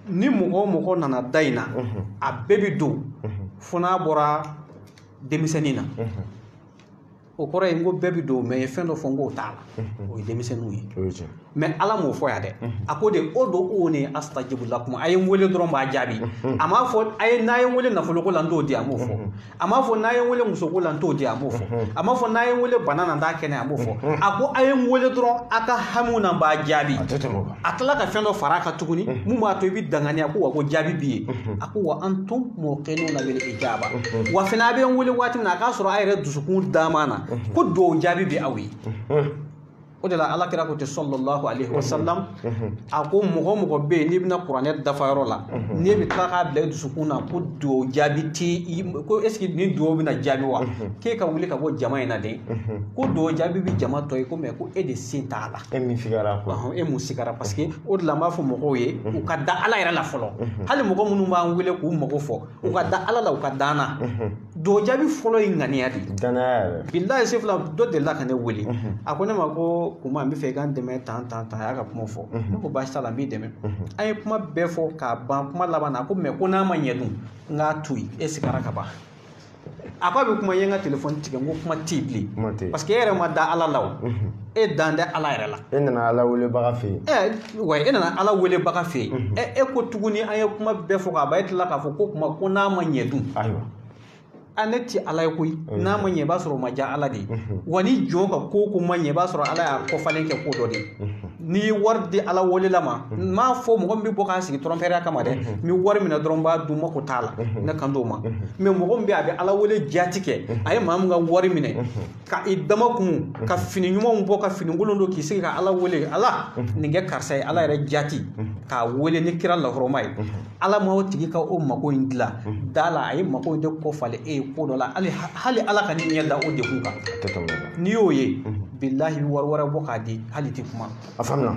mɔgɔ o mɔgɔ nana da in na a bɛɛ bɛ don fo n'a bɔra denmisɛnnin na o kɔrɔ ye n ko bɛɛ bɛ don mais fɛn dɔ fɔ n k'o t'a la o ye denmisɛnninw ye mais Ala m'o fɔ yan dɛ a ko de ud'uuni astajibu lakum a ye n wele dɔrɔn b'a jaabi a m'a fɔ n'a ye n wele nafoloko la n t'o di a m'o fɔ a m'a fɔ n'a ye n wele musoko la n t'o di a m'o fɔ a m'a fɔ n'a ye n wele bana na n t'a kɛnɛ a m'o fɔ a ko a ye n wele dɔrɔn a ka hamiw na n b'a jaabi a tilala ka fɛn dɔ fara a kan tuguni mun b'a to i bɛ danganiya ko wa ko jaabi b'i ye a ko wa antum muqinuuna bil ijaba wa fana a bɛ n wele waati min na a k'a sɔrɔ a yɛrɛ dusukun dama na ko dɔw jaabi bɛ aw ye o de la alakira ko te sallallahu alaihi wasallam a ko mɔgɔ be ni bina kuranɛ dafa yɔrɔ la ni bi tila k'a bila dusukun na ko duwawu jaabi ti ko est ce que ni duwawu bina jaabi wa k'e ka wuli ka bɔ jama in na de ko duwawu jaabi bi jama tɔ ye ko mais ko e de se t'a la e min sigara ko e mun sigara parce que o de la n b'a fɔ mɔgɔw ye u ka da ala yɛrɛ la fɔlɔ hali mɔgɔ minnu b'an wele k'u mago fɔ u ka da ala la u ka dan na duwawu jaabi fɔlɔ ye ŋaniya de danaya billahi sefula dɔ delila ka ne wele a ko ne ma ko kuma n bɛ fɛ i ka n dɛmɛ tan a y'a ka kuma fɔ ne ko baasi t'a la n b'i dɛmɛ an ye kuma bɛɛ fɔ k'a ban kuma laban na ko mais ko n'a ma ɲɛ dun n k'a to yen e sigara ka ban a ko a bɛ kuma ye n ka telefɔni tigɛ n ko kuma tɛ yen bilen parce que e yɛrɛ ma da ala la o e dan tɛ ala yɛrɛ la e nana ala welebaga fɛ yen wa e nana ala welebaga fɛ yen e ko tuguni an ye kuma bɛɛ fɔ k'a ban e tilala k'a fɔ ko kuma ko n'a ma ɲɛ dun ayiwa a ne ti ala ye koyi n'a ma ɲɛ i b'a sɔrɔ o ma diya ala de ye wa ni jɔn ka ko ma ɲɛ i b'a sɔrɔ ala y'a kɔfalen kɛ ko dɔ de ye n'i ye wari di ala welela ma n m'a fɔ mɔgɔ min bɛ bɔ k'a sigi tɔrɔnfɛriya kama dɛ n bɛ wari minɛ dɔrɔn n b'a dun mako t'a la ne kan t'o ma mais mɔgɔ min bɛ a bɛ ala wele jaati kɛ a ye maa min ka wari minɛ ka i dama kun ka fini ɲumanw bɔ ka finikolon don k'i sigi ka ala wele ala nin kɛ karisa ye ala yɛrɛ jaati k'a wele ni kira lahɔrɔma ye ala ma o tigi ka o mako in dilan da la a ye mako in de kɔfalen e ye ko dɔ la hali ala ka ni ɲɛ da o dekun kan n'i y'o ye billahi wari wɛrɛ bɔ k'a di hali ti kuma a faamuna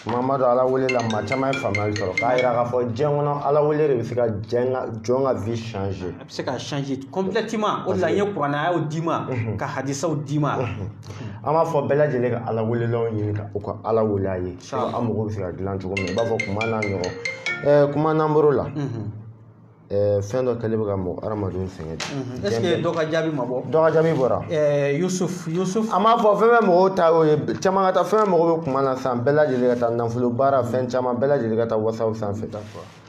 Mamadu ala wele la maa caman ye faamuyali sɔrɔ k'a yira k'a fɔ diɲɛ kɔnɔ ala wele de bɛ se ka jɔn ka vie changer a bɛ se ka changer complètement o de la n ye kuranɛyaw d'i ma ka hadisaw d'i ma an b'a fɔ bɛɛ lajɛlen ka ala welelaw ɲini ka u ka ala wele a ye an mago bɛ se ka dilan cogo min i b'a fɔ kuma n'a ɲɔgɔn kuma n'an bɔr'o la fɛn dɔ kɛlen bɛ ka mɔgɔ hadamadenw sɛgɛn est ce que dɔ ka jaabi ma bɔ dɔ ka jaabi bɔra Yusuf an b'a fɔ fɛn bɛ mɔgɔw ta o ye caman ka taa fɛn bɛ mɔgɔw bɛ kuma na sisan bɛɛ lajɛlen ka taa nafolo baara fɛn caman bɛɛ lajɛlen ka taa wasaw sanfɛ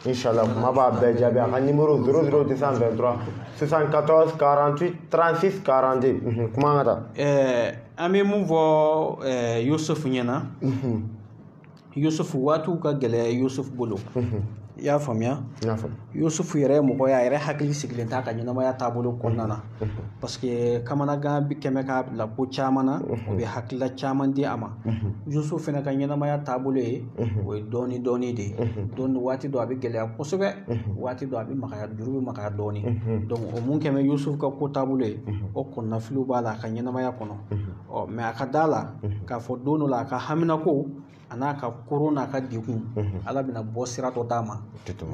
inshallah kuma b'a bɛɛ jaabi a ka numéro 00223 74 48 36 42 kuma ka taa an bɛ mun fɔ Yusuf ɲɛna Yusuf waatiw ka gɛlɛ Yusuf bolo i y'a faamuya Yusufu yɛrɛ mɔgɔ y'a yɛrɛ hakili sigilen t'a ka ɲɛnamaya taabolo kɔnɔna na parce que kamanagan bi kɛmɛ k'a bila ko caman na o bɛ hakilila caman di a ma Yusufu fana ka ɲɛnamaya taabolo ye o ye dɔɔni dɔɔni de ye waati dɔ a bɛ gɛlɛya kosɛbɛ waati dɔ a bɛ makaya juru bɛ makaya dɔɔni donc o mun kɛmɛ Yusufu ka ko taabolo ye o kɔnɔnafiliw b'a la a ka ɲɛnamaya kɔnɔ mais a ka d'a la k'a fɔ don dɔ la a ka haminako a n'a ka koron n'a ka degun ala bɛna bɔ sira dɔ d'a ma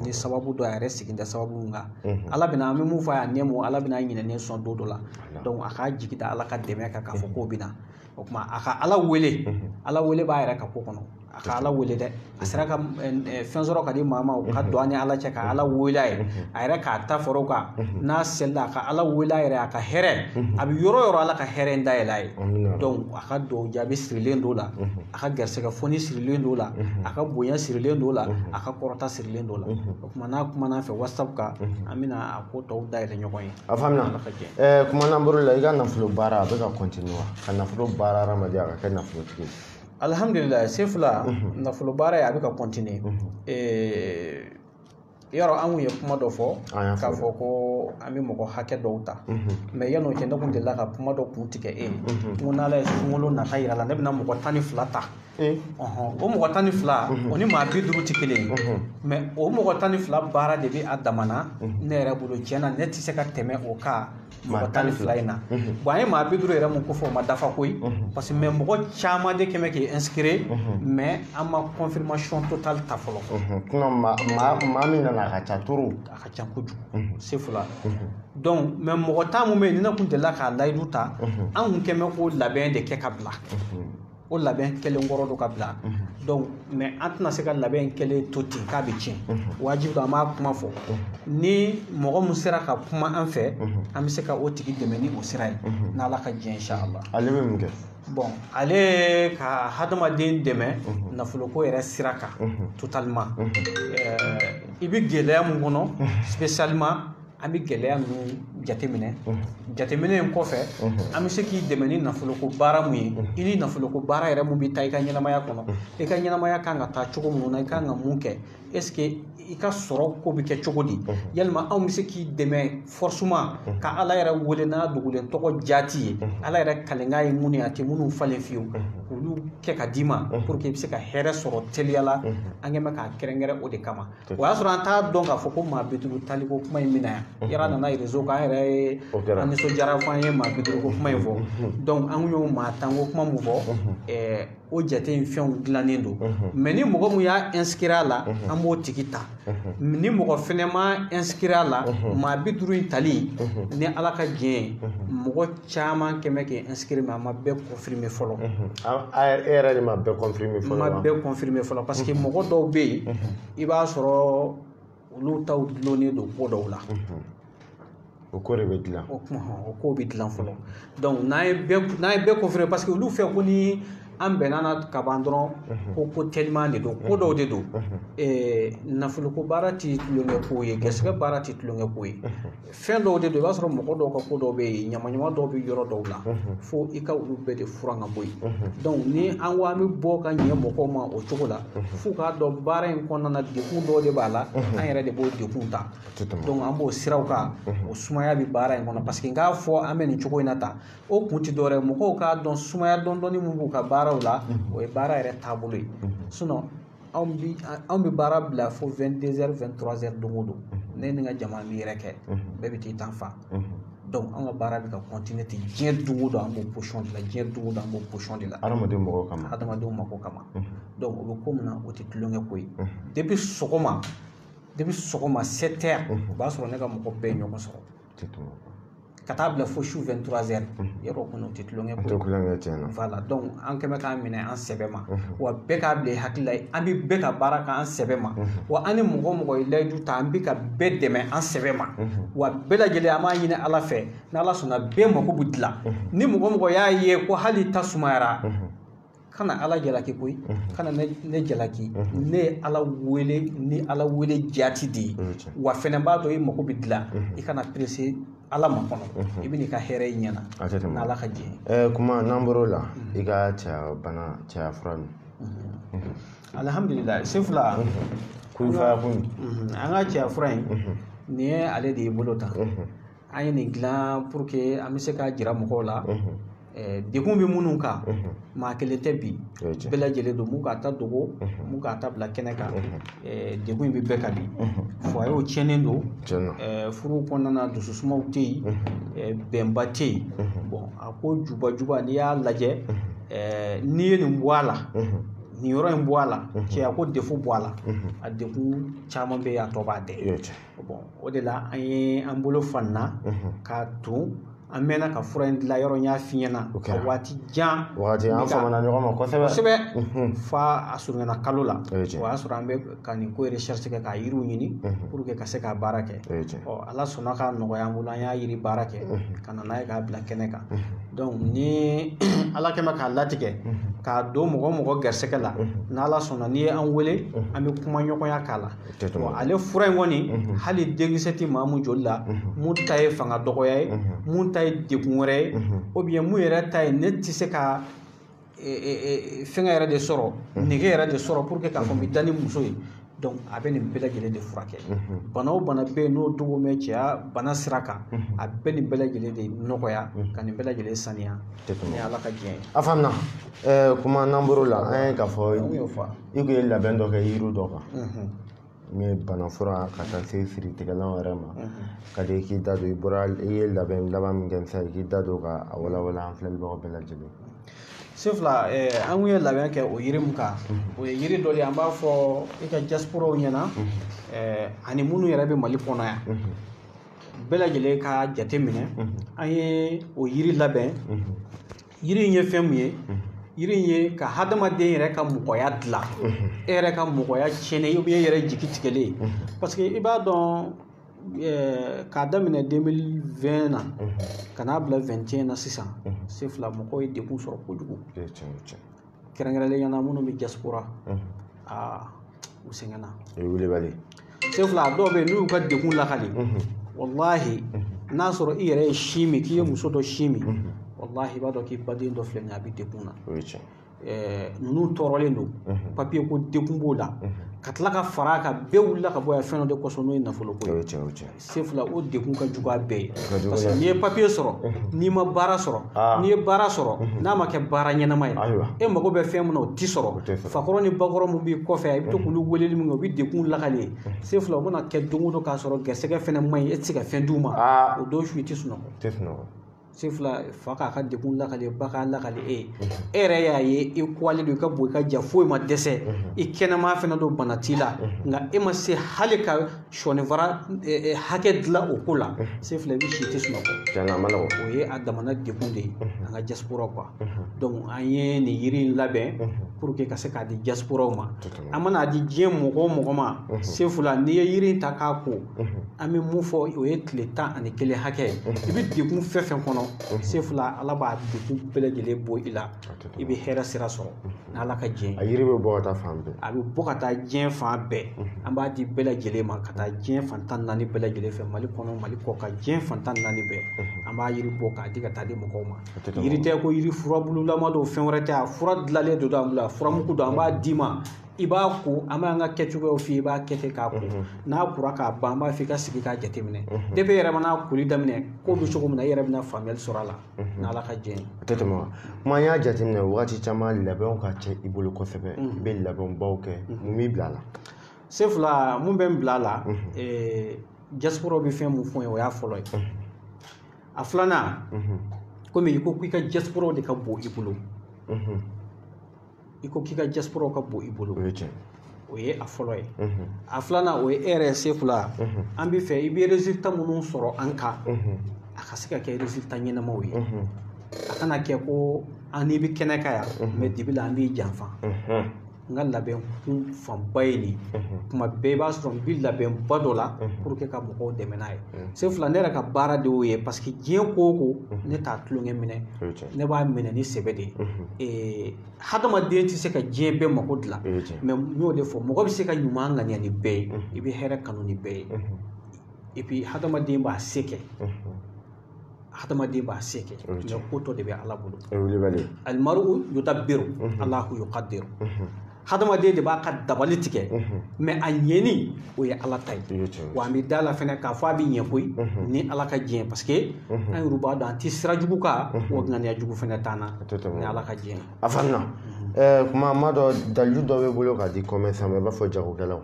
ni sababu dɔ a yɛrɛ sigin tɛ sababu min kan ala bɛna an bɛ mun fɔ a ɲɛmɔ ala bɛna ɲinɛnen sɔn don dɔ la donc a k'a jigi da ala ka dɛmɛ kan k'a fɔ k'o bɛna o tuma a ka ala wele b'a yɛrɛ ka ko kɔnɔ a ka ala wele dɛ a sera ka fɛn sɔrɔ ka di maa ma o ka don an ni ala cɛ ka ala wele a ye a yɛrɛ k'a ta fɔrɔ kan n'a selila a ka ala wele a yɛrɛ a ka hɛrɛ a bɛ yɔrɔ yɔrɔ ala ka hɛrɛ in dayɛlɛ a ye donc a ka dɔw jaabi sirilen don la a ka garisɛgɛ fɔni sirilen don la a ka bonya sirilen don la a ka kɔrɔta sirilen don la o tuma n'a kumana fɛ whatsapp kan an bɛna a ko tɔw dayɛlɛ ɲɔgɔn ye a faamuna kuma n'an bɔr'o la i ka nafolo baara a bɛ ka continuer wa ka nafolo baara hadamaden a ka kɛ nafolotigi ye alhamdulillah sefula nafolo baara ye a bɛ ka continuer yɔrɔ an kun ye kuma dɔ fɔ k'a fɔ ko an bɛ mɔgɔ hakɛ dɔw ta mais yan'o cɛ ne kun delila ka kuma dɔ kun tigɛ e ye n ko n'ala ye sunkalo nata yira la ne bɛna mɔgɔ 12 ta o mɔgɔ 12 o ni maa 50 tɛ kelen ye mais o mɔgɔ 12 baara de bɛ a damana ne yɛrɛ bolo tiɲɛ na ne tɛ se ka tɛmɛ o kan mɔgɔ 12 in na bon an ye maa 50 yɛrɛ mun ko fɔ o ma dafa koyi parce que mais mɔgɔ caman de kɛmɛ k'i inscrire mais an ma confirmation totale ta fɔlɔ maa min nana a ka ca toro a ka ca kojugu sefula donc mais mɔgɔ tan mun bɛ yen ni ne kun delila k'a layidu ta an kun kɛmɛ ko labɛn de kɛ ka bila o labɛn kelen kɔrɔ do ka bila donc mais an tɛna se ka labɛn kelen to ten k'a bɛ tiɲɛ wajibi don an b'a kuma fɔ ni mɔgɔ min sera ka kuma an fɛ an bɛ se ka o tigi dɛmɛ ni o sira ye n'ala ka diɲɛ inshallah ale bɛ mun kɛ bon ale ka hadamaden dɛmɛ nafoloko yɛrɛ sira kan totalement i bɛ gɛlɛya mun kɔnɔ spécialement an bɛ gɛlɛya ninnu jateminɛ in kɔfɛ an bɛ se k'i dɛmɛ ni nafoloko baara mun ye i ni nafoloko baara yɛrɛ mun bɛ taa i ka ɲɛnamaya kɔnɔ i ka ɲɛnamaya kan ka taa cogo minnu na i kan ka mun kɛ est-ce que i ka sɔrɔ ko bɛ kɛ cogo di yalima anw bɛ se k'i dɛmɛ forcément ka ala yɛrɛ wele n'a dogolen tɔgɔ jaati ye ala yɛrɛ kalenkan ye mun ye a tɛ minnu falen fiyewu k'olu kɛ ka d'i ma pour que i bɛ se ka hɛrɛ sɔrɔ teliyala an kɛ mɛ k'a kɛrɛnkɛrɛn o de kama o y'a sɔrɔ an t'a dɔn k'a fɔ ko maa 50 taliko kuma in bɛna yan yara nana réseau kan an yɛrɛ ye an nisɔndiyara fɔ an ye maa 50 ko kuma in fɔ donc an y'o maa 10 ko kuma min fɔ o jate in fɛnw dilannen don mais ni mɔgɔ min y'a inscrire a la an b'o tigi ta ni mɔgɔ fɛnɛ ma inscrire a la maa 50 in tali ni ala ka diɲɛ ye mɔgɔ caman kɛmɛ kɛ inscrire mais a ma bɛɛ confirmer fɔlɔ e yɛrɛ de ma bɛɛ confirmer fɔlɔ ma bɛɛ confirmer fɔlɔ parce que mɔgɔ dɔw bɛ yen i b'a sɔrɔ olu taw dulonnen don ko dɔw la o ko de bɛ dilan o ko bɛ dilan fɔlɔ donc n'an ye bɛɛ confirmer parce que olu fɛ ko ni an bɛnna na ka ban dɔrɔn ko teliman de don ko dɔw de don nafoloko baara tɛ tulonkɛ ko ye gɛrɛsɛgɛ baara tɛ tulonkɛ ko ye fɛn dɔw de don i b'a sɔrɔ mɔgɔ dɔw ka ko dɔw bɛ yen ɲamanɲaman dɔw bɛ yɔrɔ dɔw la fo i ka olu bɛɛ de furan ka bɔ yen donc ni an ko an bɛ bɔ ka ɲɛ mɔgɔw ma o cogo la f'u k'a dɔn baara in kɔnɔna na degun dɔw de b'a la an yɛrɛ de b'o degun ta donc an b'o siraw kan o sumaya bɛ baara in kɔnɔ parce que n k'a fɔ an bɛ nin cogo in na tan o kun tɛ dɔwɛrɛ mɔgɔw k'a dɔn sumaya dɔɔni mun b'u ka baaraw la o ye baara yɛrɛ taabolo ye sinon anw bɛ baara bila fo 22h 23h don o don ne ni n ka jama bɛ yɛrɛ kɛ bɛɛ bɛ t'i tan fa donc an ka baara bɛ ka continuer ten diɲɛ don o don an b'o position de la diɲɛ don o don an b'o position de la adamadenw mako kama donc o bɛ ko min na o tɛ tulonkɛ ko ye depuis sɔgɔma 7h o b'a sɔrɔ ne ka mɔgɔ bɛɛ ye ɲɔgɔn sɔrɔ ka taa bila fo su 23h yɔrɔ kɔnɔ o tɛ tulonkɛ ko ye voilà donc an kɛmɛ k'an minɛ an sɛbɛ ma wa bɛɛ k'a bila hakili la an bɛ bɛɛ ka baara kɛ an sɛbɛ ma wa an ni mɔgɔ ye layidu ta an bɛ ka bɛɛ dɛmɛ an sɛbɛ ma wa bɛɛ lajɛlen an b'a ɲini ala fɛ ni ala sɔnna bɛɛ mako bɛ dilan ni mɔgɔ y'a ye ko hali ta sumayara kana ala jalaki koyi kana ne jalaki ne ye ala wele ni ala wele jaati de ye wa fɛnɛ b'a dɔn i mako bɛ dilan i kana presse ala ma kɔnɔ i bɛ n'i ka hɛrɛ i ɲɛna n'ala ka diɲɛ kuma n'an bɔr'o la i ka cɛya fura nin alhamdulillah sefula kuyifaya kun an ka cɛya fura in nin ye ale de y'i bolo tan an ye nin dilan pour que an bɛ se k'a jira mɔgɔw la degun bɛ minnu kan maa kelen tɛ bi bɛɛ lajɛlen don mun k'a ta dogo mun k'a ta bila kɛnɛ kan degun in bɛ bɛɛ kan bi foyew tiɲɛnen don furuw kɔnɔna na dususumaw tɛ yen bɛnba tɛ yen bon a ko juba n'i y'a lajɛ n'i ye nin bɔ a la nin yɔrɔ in bɔ a la cɛya ko defu bɔ a la a degun caman bɛ yen a tɔ b'a dɛ bon o de la an ye an bolo fanna k'a ton an mɛnna ka fura in dilan yɔrɔ n y'a f'i ɲɛna ka waati jan an famana ɲɔgɔn ma kosɛbɛ fa a surunyana kalo la o y'a sɔrɔ an bɛ ka nin ko recherche kɛ ka yiriw ɲini pour que ka se ka baara kɛ ala sɔnna ka nɔgɔya an bolo an y'a yiri baara kɛ ka na n'a ye k'a bila kɛnɛ kan donc ni ala kɛmɛ k'a latigɛ k'a don mɔgɔ gɛrɛsɛgɛ la n'ala sɔnna n'i ye an wele an bɛ kuma ɲɔgɔnya k'a la ale fura in kɔni hali denkisɛ tɛ maa mun joli la mun ta ye fanga dɔgɔya ye mun ta ye degun wɛrɛ ye ou bien mun yɛrɛ ta ye ne tɛ se ka fɛngɛ yɛrɛ de sɔrɔ nege yɛrɛ de sɔrɔ pour que k'a fɔ n bɛ da ni muso ye donc a bɛ nin bɛɛ lajɛlen de furakɛ bana o bana bɛ yen n'o dogo mɛ cɛya bana sira kan a bɛ nin bɛɛ lajɛlen de nɔgɔya ka nin bɛɛ lajɛlen saniya ni ala ka diɲɛ ye a faamuna kuma n'an bɔr'o la an ye k'a fɔ i kun ye labɛn dɔ kɛ yiri dɔ kan min ye bana fura ka taa se firitigɛlan wɛrɛ ma ka di i k'i da don i ye labɛn laban min kɛ sisan i k'i da don ka walawala an filɛlibagaw bɛɛ lajɛlen sefula an kun ye labɛn kɛ o yiri min kan o ye yiri dɔ de an b'a fɔ i ka diasporaw ɲɛna ani minnu yɛrɛ bɛ mali kɔnɔ yan bɛɛ lajɛlen ka jate minɛ an ye o yiri labɛn yiri in ye fɛn min ye yiri in ye ka hadamaden yɛrɛ ka mɔgɔya dilan e yɛrɛ ka mɔgɔya tiɲɛnen ou bien e yɛrɛ jigi tigɛlen parce que i b'a dɔn k'a daminɛ 2020 na ka n'a bila 21 na sisan sefula mɔgɔw ye degun sɔrɔ kojugu kɛrɛnkɛrɛnlen ɲɛna minnu bɛ diaspora u sɛgɛnna sefula dɔw bɛ yen n'u y'u ka degun lakali wallahi n'a sɔrɔ i yɛrɛ ye sin min k'i ye muso dɔ sin min wallahi i b'a dɔn k'i baden dɔ filɛ nin ye a bɛ degun na ninnu tɔɔrɔlen don papiye ko degun b'o la ka tila ka fara ka bɛɛ wulila ka bɔ yan fɛn dɔ de kɔsɔn n'o ye nafolo ko ye sefula o dekun ka jugu a bɛɛ ye parce que n'i ye papier sɔrɔ n'i ma baara sɔrɔ n'i ye baara sɔrɔ n'a ma kɛ baara ɲɛnama ye e mago bɛ fɛn min na o ti sɔrɔ fakɔrɔ ni bakɔrɔ min b'i kɔfɛ i bɛ to k'olu weleli min kɛ o bɛ dekun lakale sefula o bɛna kɛ don o don k'a sɔrɔ gɛrɛsɛgɛ fɛnɛ man ɲi e tɛ se ka fɛn d'u ma o don su i tɛ sunɔgɔ sefula fa k'a ka dekun lakale ba k'a lakale e yɛrɛ y'a ye i kuwalen don i ka bon i ka ja foyi ma dɛsɛ i kɛnɛma fɛnɛ don bana t'i la nka e ma se hali ka sɔnifara hakɛ dilan o ko la sefula i bɛ si i tɛ sunɔgɔ o ye a damana dekun de ye an ka diaspora quoi donc an ye nin yiri in labɛn pour que ka se k'a di diasporaw ma an mana di diɲɛ mɔgɔ o mɔgɔ ma sefula n'i ye yiri in ta k'a ko an bɛ mun fɔ o ye tile 11 hakɛ ye i bɛ dekun fɛn fɛn kɔnɔ sefula ala b'a dekun bɛɛ lajɛlen bɔ i la i bɛ hɛrɛ sira sɔrɔ n'ala ka diɲɛ a yiri bɛ bɔ ka taa fan bɛɛ a bɛ bɔ ka taa diɲɛ fan bɛɛ an b'a di bɛɛ lajɛlen ma ka taa diɲɛ fan 14 bɛɛ lajɛlen fɛ mali kɔnɔ mali kɔ ka diɲɛ fan 14 bɛɛ an b'a yiri bɔ k'a di ka taa di mɔgɔw ma yiri tɛ ko yiri furabululama don fɛn wɛrɛ tɛ a fura dilanlen don an bolo a furamugu don an b'a d'i ma i b'a ko an b'an ka kɛcogoyaw f'i ye i b'a kɛ ten k'a ko n'a kura k'a ban an b'a f'i ka sigi k'a jateminɛ depuis e yɛrɛ mana koli daminɛ ko bɛ cogo min na i yɛrɛ bɛna faamuyali sɔrɔ a la n'ala ka diɲɛ o tɛ tɛmɛ kuma an y'a jateminɛ wagati caman labɛnw ka cɛ i bolo kosɛbɛ i bɛ labɛnbaw kɛ mun b'i bila a la sefula mun bɛ n bila a la diaspora bɛ fɛn mun fɔ n ye o y'a fɔlɔ ye a filanan komi i ko k'i ka diaspora de ka bon i bolo i ko k'i ka diaspora ka bon i bolo o ye a fɔlɔ ye a filanan o ye e yɛrɛ sefula an bɛ fɛ i bɛ résultat minnu sɔrɔ an kan a ka se ka kɛ résultat ɲɛnamaw ye a kana kɛ ko an n'i bɛ kɛnɛ kan yan mais dibi la an b'i janfa n ka labɛn kun fanba ye nin kuma bɛɛ i b'a sɔrɔ n bɛ labɛnba dɔ la pour que ka mɔgɔw dɛmɛ n'a ye sefula ne yɛrɛ ka baara de y'o ye parce que diɲɛ ko o ko ne t'a tulonkɛ minɛ ne b'a minɛ ni sɛbɛ de ye hadamaden tɛ se ka diɲɛ bɛɛ mako dilan mais n y'o de fɔ mɔgɔ bɛ se ka ɲuman ŋaniya ni bɛɛ ye i bɛ hɛrɛ kanu ni bɛɛ ye et puis hadamaden b'a se kɛ hadamaden b'a se kɛ mais ko tɔ de bɛ ala bolo alimaru yudabbiru alahu yuqaddiru hadamaden de b'a ka dabali tigɛ mais a ɲɛni o ye ala ta ye wa an bɛ da la fɛnɛ k'a fɔ a bɛ ɲɛ koyi ni ala ka diɲɛ parce que an yɛrɛ b'a dɔn an tɛ sira jugu kan wa ŋaniya jugu fɛnɛ t'an na ni ala ka diɲɛ a faamuya kuma ma dɔ dalilu dɔ bɛ bolo k'a di commerçant ma i b'a fɔ jagokɛlaw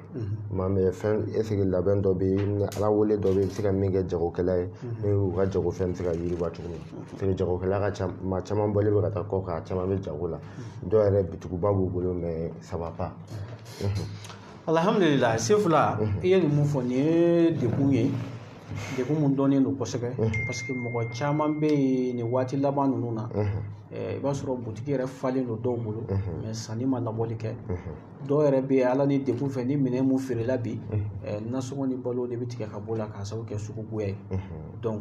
maa min fɛn est ce que labɛn dɔ bɛ yen ni ala wele dɔ bɛ yen i bɛ se ka min kɛ jagokɛla ye ni u ka jagofɛn bɛ se ka yiriwa cogo min parce que jagokɛla ka ca maa caman bɔlen bɛ ka taa kɔ kan a caman bɛ jago la dɔw yɛrɛ bitiguba b'u bolo mais ça va pas alhamdulillah sefula i ye nin mun fɔ nin ye dekun ye dekun mun dɔnnen don kosɛbɛ parce que mɔgɔ caman bɛ yen nin waati laban ninnu na i b'a sɔrɔ butigi yɛrɛ falen don dɔw bolo mais sanni ma labɔli kɛ dɔw yɛrɛ bɛ yen ala ni dekun fɛ ni minɛn mun feerela bi nasɔngɔ ni balo de bɛ tigɛ ka bɔ la k'a sababu kɛ sugugoya ye donc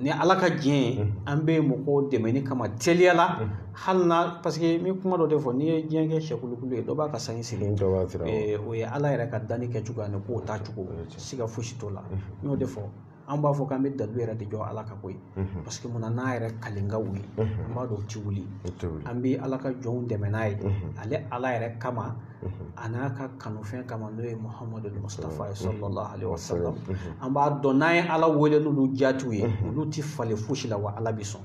ni ala ka diɲɛ an bɛ mɔgɔw dɛmɛ ni kama teliya la hali na parce que n bɛ kuma dɔ de fɔ n'i ye diɲɛ kɛ sɛkulukulu ye dɔ b'a ka sangi sigi o ye ala yɛrɛ ka danni kɛ cogoya ni k'o ta cogo siga fosi t'o la n y'o de fɔ an b'a fɔ k'an bɛ dalu yɛrɛ de jɔ ala ka koyi parce que munna n'a yɛrɛ kalen ka wuli an b'a dɔn o ti wuli an bɛ ala ka jɔnw dɛmɛ n'a ye ale ala yɛrɛ kama a n'a ka kanufɛn kama n'o ye muhamadu mustafa ye sallallahu alaihi wasallam an b'a dɔn n'an ye ala wele n'olu jaatiw ye olu ti falen fosi la wa ala bɛ sɔn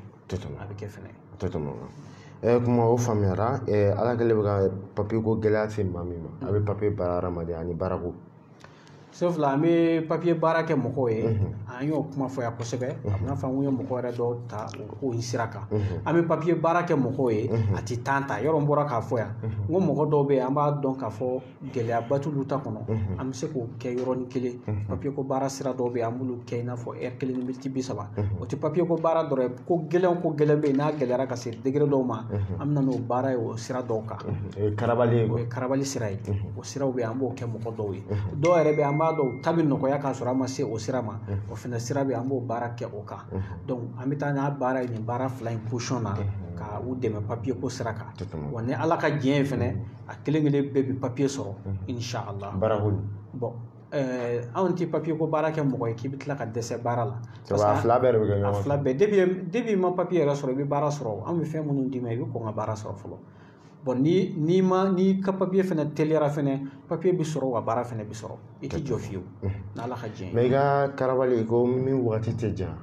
a bɛ kɛ fɛnɛ kuma o faamuyara ala kɛlen bɛ ka papiye ko gɛlɛya se maa min ma a bɛ papiye baara hadamadenya ani baarako sefula an bɛ papiye baara kɛ mɔgɔw ye an y'o kuma fɔ yan kosɛbɛ a bɛna fɔ an ye mɔgɔ yɛrɛ dɔw ta o ko in sira kan an bɛ papiye baara kɛ mɔgɔw ye a tɛ tan ta yɔrɔ n bɔra k'a fɔ yan n ko mɔgɔ dɔw bɛ yen an b'a dɔn k'a fɔ gɛlɛyaba t'olu ta kɔnɔ an bɛ se k'o kɛ yɔrɔnin kelen papiye ko baara sira dɔw bɛ yen an b'olu kɛ i n'a fɔ heure 1 ni miniti 30 o tɛ papiye ko baara dɔrɔn ye ko gɛlɛn bɛ yen n'a gɛlɛyara ka se degré dɔw ma an bɛ na n'o baara ye o sira dɔw kan o ye karabali sira ye o siraw bɛ yen an b'o kɛ mɔgɔ dɔw ye dɔw yɛrɛ bɛ yen an b'a dɔn ta bɛ nɔgɔya k'a sɔrɔ an ma se o sira ma o fana sira bɛ yen an b'o baara kɛ o kan donc an bɛ taa n'a baara ye nin baara fila in position na ka u dɛmɛ papiye ko sira kan wa ni ala ka diɲɛ ye fana a kelen kelen bɛɛ bɛ papiye sɔrɔ inshallah bon anw tɛ papiye ko baara kɛ mɔgɔ ye k'i bɛ tila ka dɛsɛ baara la a fila bɛɛ de bɛ kɛ ɲɔgɔn fɛ a fila bɛɛ depuis i ma papiye yɛrɛ sɔrɔ i bɛ baara sɔrɔ anw bɛ fɛn minnu d'i ma i bɛ kɔn ka baara sɔrɔ fɔlɔ bon ni ka papier fana telera fana papier bi sɔrɔ wa baara fana bi sɔrɔ i ti jɔ fiyewu n'ala ka diɲɛ mais i ka karabali ko min wagati tɛ jan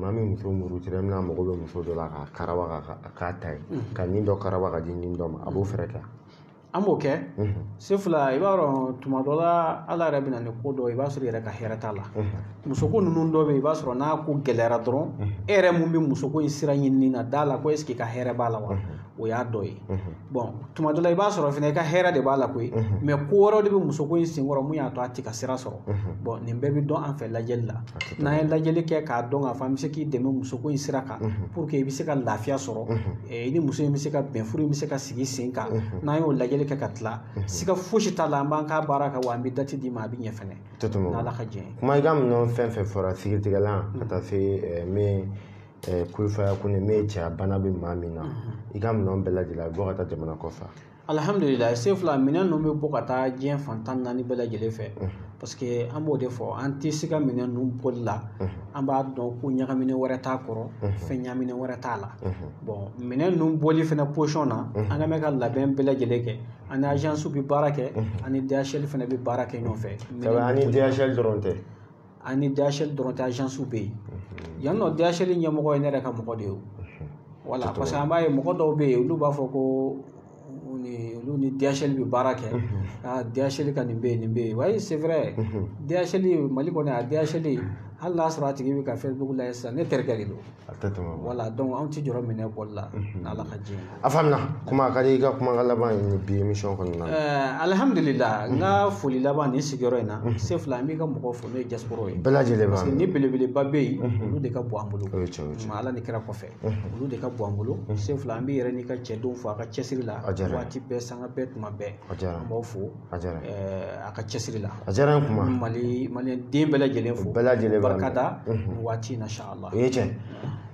maa min muso murutira mina mago bɛ muso dɔ la ka karaba k'a ta ye ka nin dɔ karaba ka di nin dɔ ma a b'o fɛrɛ kɛ an b'o kɛ sefula i b'a dɔn tuma dɔ la ala yɛrɛ bɛna ni ko dɔ i b'a sɔrɔ i yɛrɛ ka hɛrɛ t'a la musoko ninnu dɔ bɛ i b'a sɔrɔ n'a ko gɛlɛyara dɔrɔn e yɛrɛ mun bɛ musoko in sira ɲinini na da la ko est-ce que ka hɛrɛ b'a la wa o y'a dɔ ye bon tuma dɔ la i b'a sɔrɔ fana i ka hɛrɛ de b'a la koyi mais ko wɛrɛw de bɛ musoko in senkɔrɔ mun y'a to a tɛ ka sira sɔrɔ bon nin bɛɛ bɛ dɔn an fɛ lajɛli la n'an ye lajɛli kɛ k'a dɔn k'a fɔ an bɛ se k'i dɛmɛ musoko in sira kan pour que i bɛ se ka lafiya sɔrɔ i ni muso in bɛ se ka bɛn furu in bɛ se ka sigi sen kan n'an y'o lajɛli kɛ ka tila siga fosi t'a la an b'an ka baara kɛ wa an bɛ dati d'i ma a bɛ ɲɛ fɛnɛ n'ala ka diɲɛ kuma i ka minɛn fɛn fɛn fɔra sigitigɛlan ka taa se min kulufaya ko ni min cɛya bana bɛ maa min na i ka minɛn bɛɛ lajɛlen a bɛ bɔ ka taa jamana kɔfɛ alhamdulillah sefula minɛn ninnu bɛ bɔ ka taa diɲɛ fan 14 bɛɛ lajɛlen fɛ parce que an b'o de fɔ an tɛ se ka minɛn ninnu bɔli la an b'a dɔn ko ɲagaminɛ wɛrɛ t'a kɔrɔ fɛn ɲaminɛ wɛrɛ t'a la bon minɛn ninnu bɔli fana position na an ka mɛn ka labɛn bɛɛ lajɛlen kɛ ani agence bɛ baara kɛ ani DHL fana bɛ baara kɛ ɲɔgɔn fɛ ani DHL dɔrɔn tɛ ani DHL dɔrɔn tɛ agence bɛ yen yan nɔ DHL ɲɛmɔgɔ ye ne yɛrɛ ka mɔgɔ de ye voilà parce que an b'a ye mɔgɔ dɔw bɛ yen olu b'a fɔ ko olu ni DHL bɛ baara kɛ DHL ka nin bɛ yen nin bɛ yen oui c'est vrai DHL Mali kɔnɔ a DHL hali n'a sɔrɔ a tigi bɛ ka Facebook la sisan ne terikɛ de don voilà donc anw tɛ jɔrɔ minɛ bɔli la n'ala ka diɲɛ a faamuna kuma ka di i ka kumakan laban ye nin bi émission kɔnɔna na alhamdulillah n ka foli laban nin sigiyɔrɔ in na sefula an b'i ka mɔgɔ fo n'o ye diaspora ye bɛɛ lajɛlen b'a parce que ni belebeleba bɛ yen olu de ka bon an bolo o ye tiɲɛ ye ala ni kira kɔfɛ olu de ka bon an bolo sefula an b'i yɛrɛ n'i ka cɛdenw fo a ka cɛsiri la waati bɛɛ sanga bɛɛ tuma bɛɛ an b'aw fo a ka cɛsiri la a diyara n kuma Mali den bɛɛ lajɛlen fo bɛɛ lajɛlen barika da waati in na inshallah o ye tiɲɛ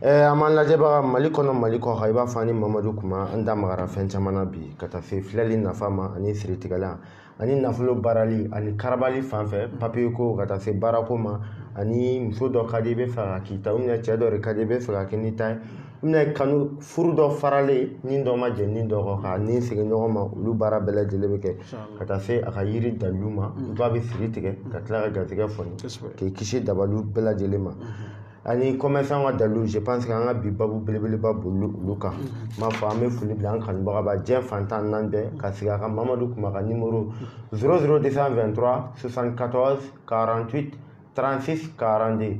an m'an lajɛbaga Mali kɔnɔ Mali kɔ kan i b'a fɔ ani Mamadu kuma an da magara fɛn caman na bi ka taa se filɛli nafa ma ani siritigɛlan ani nafolo baarali ani karabali fan fɛ papiye ko ka taa se baarako ma ani muso dɔ ka di i bɛ fɛ ka k'i ta ou bien cɛ dɔ de ka di i bɛ fɛ ka kɛ n'i ta ye ou bien kanu furu dɔ faralen ni dɔ ma jɛ ni dɔ kɔ ka ni segin ɲɔgɔn ma olu baara bɛɛ lajɛlen bɛ kɛ ka taa se a ka yiri dalilu ma dɔ bɛ siri tigɛ ka tila ka garijɛgɛ fɔni k'i kisi dabaliw bɛɛ lajɛlen ma ani commerçant ka dalilu je pense que an ka bi babu belebeleba boli olu kan n b'a fɔ an bɛ foli bila an kanubaga ba diɲɛ fan 14 bɛɛ ka sigi a kan Mamadu kuma ka numéro 00223 74 48 36 42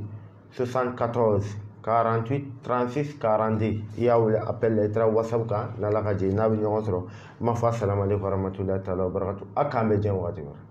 74 48 36 42 i y'a wele appel la i taara WhatsApp kan n'Ala ka jɛ n'a bɛ ɲɔgɔn sɔrɔ n b'a fɔ assalamu alaikum warahmatullahi taala wa barakatu a k'an bɛ diɲɛ wagati wɛrɛ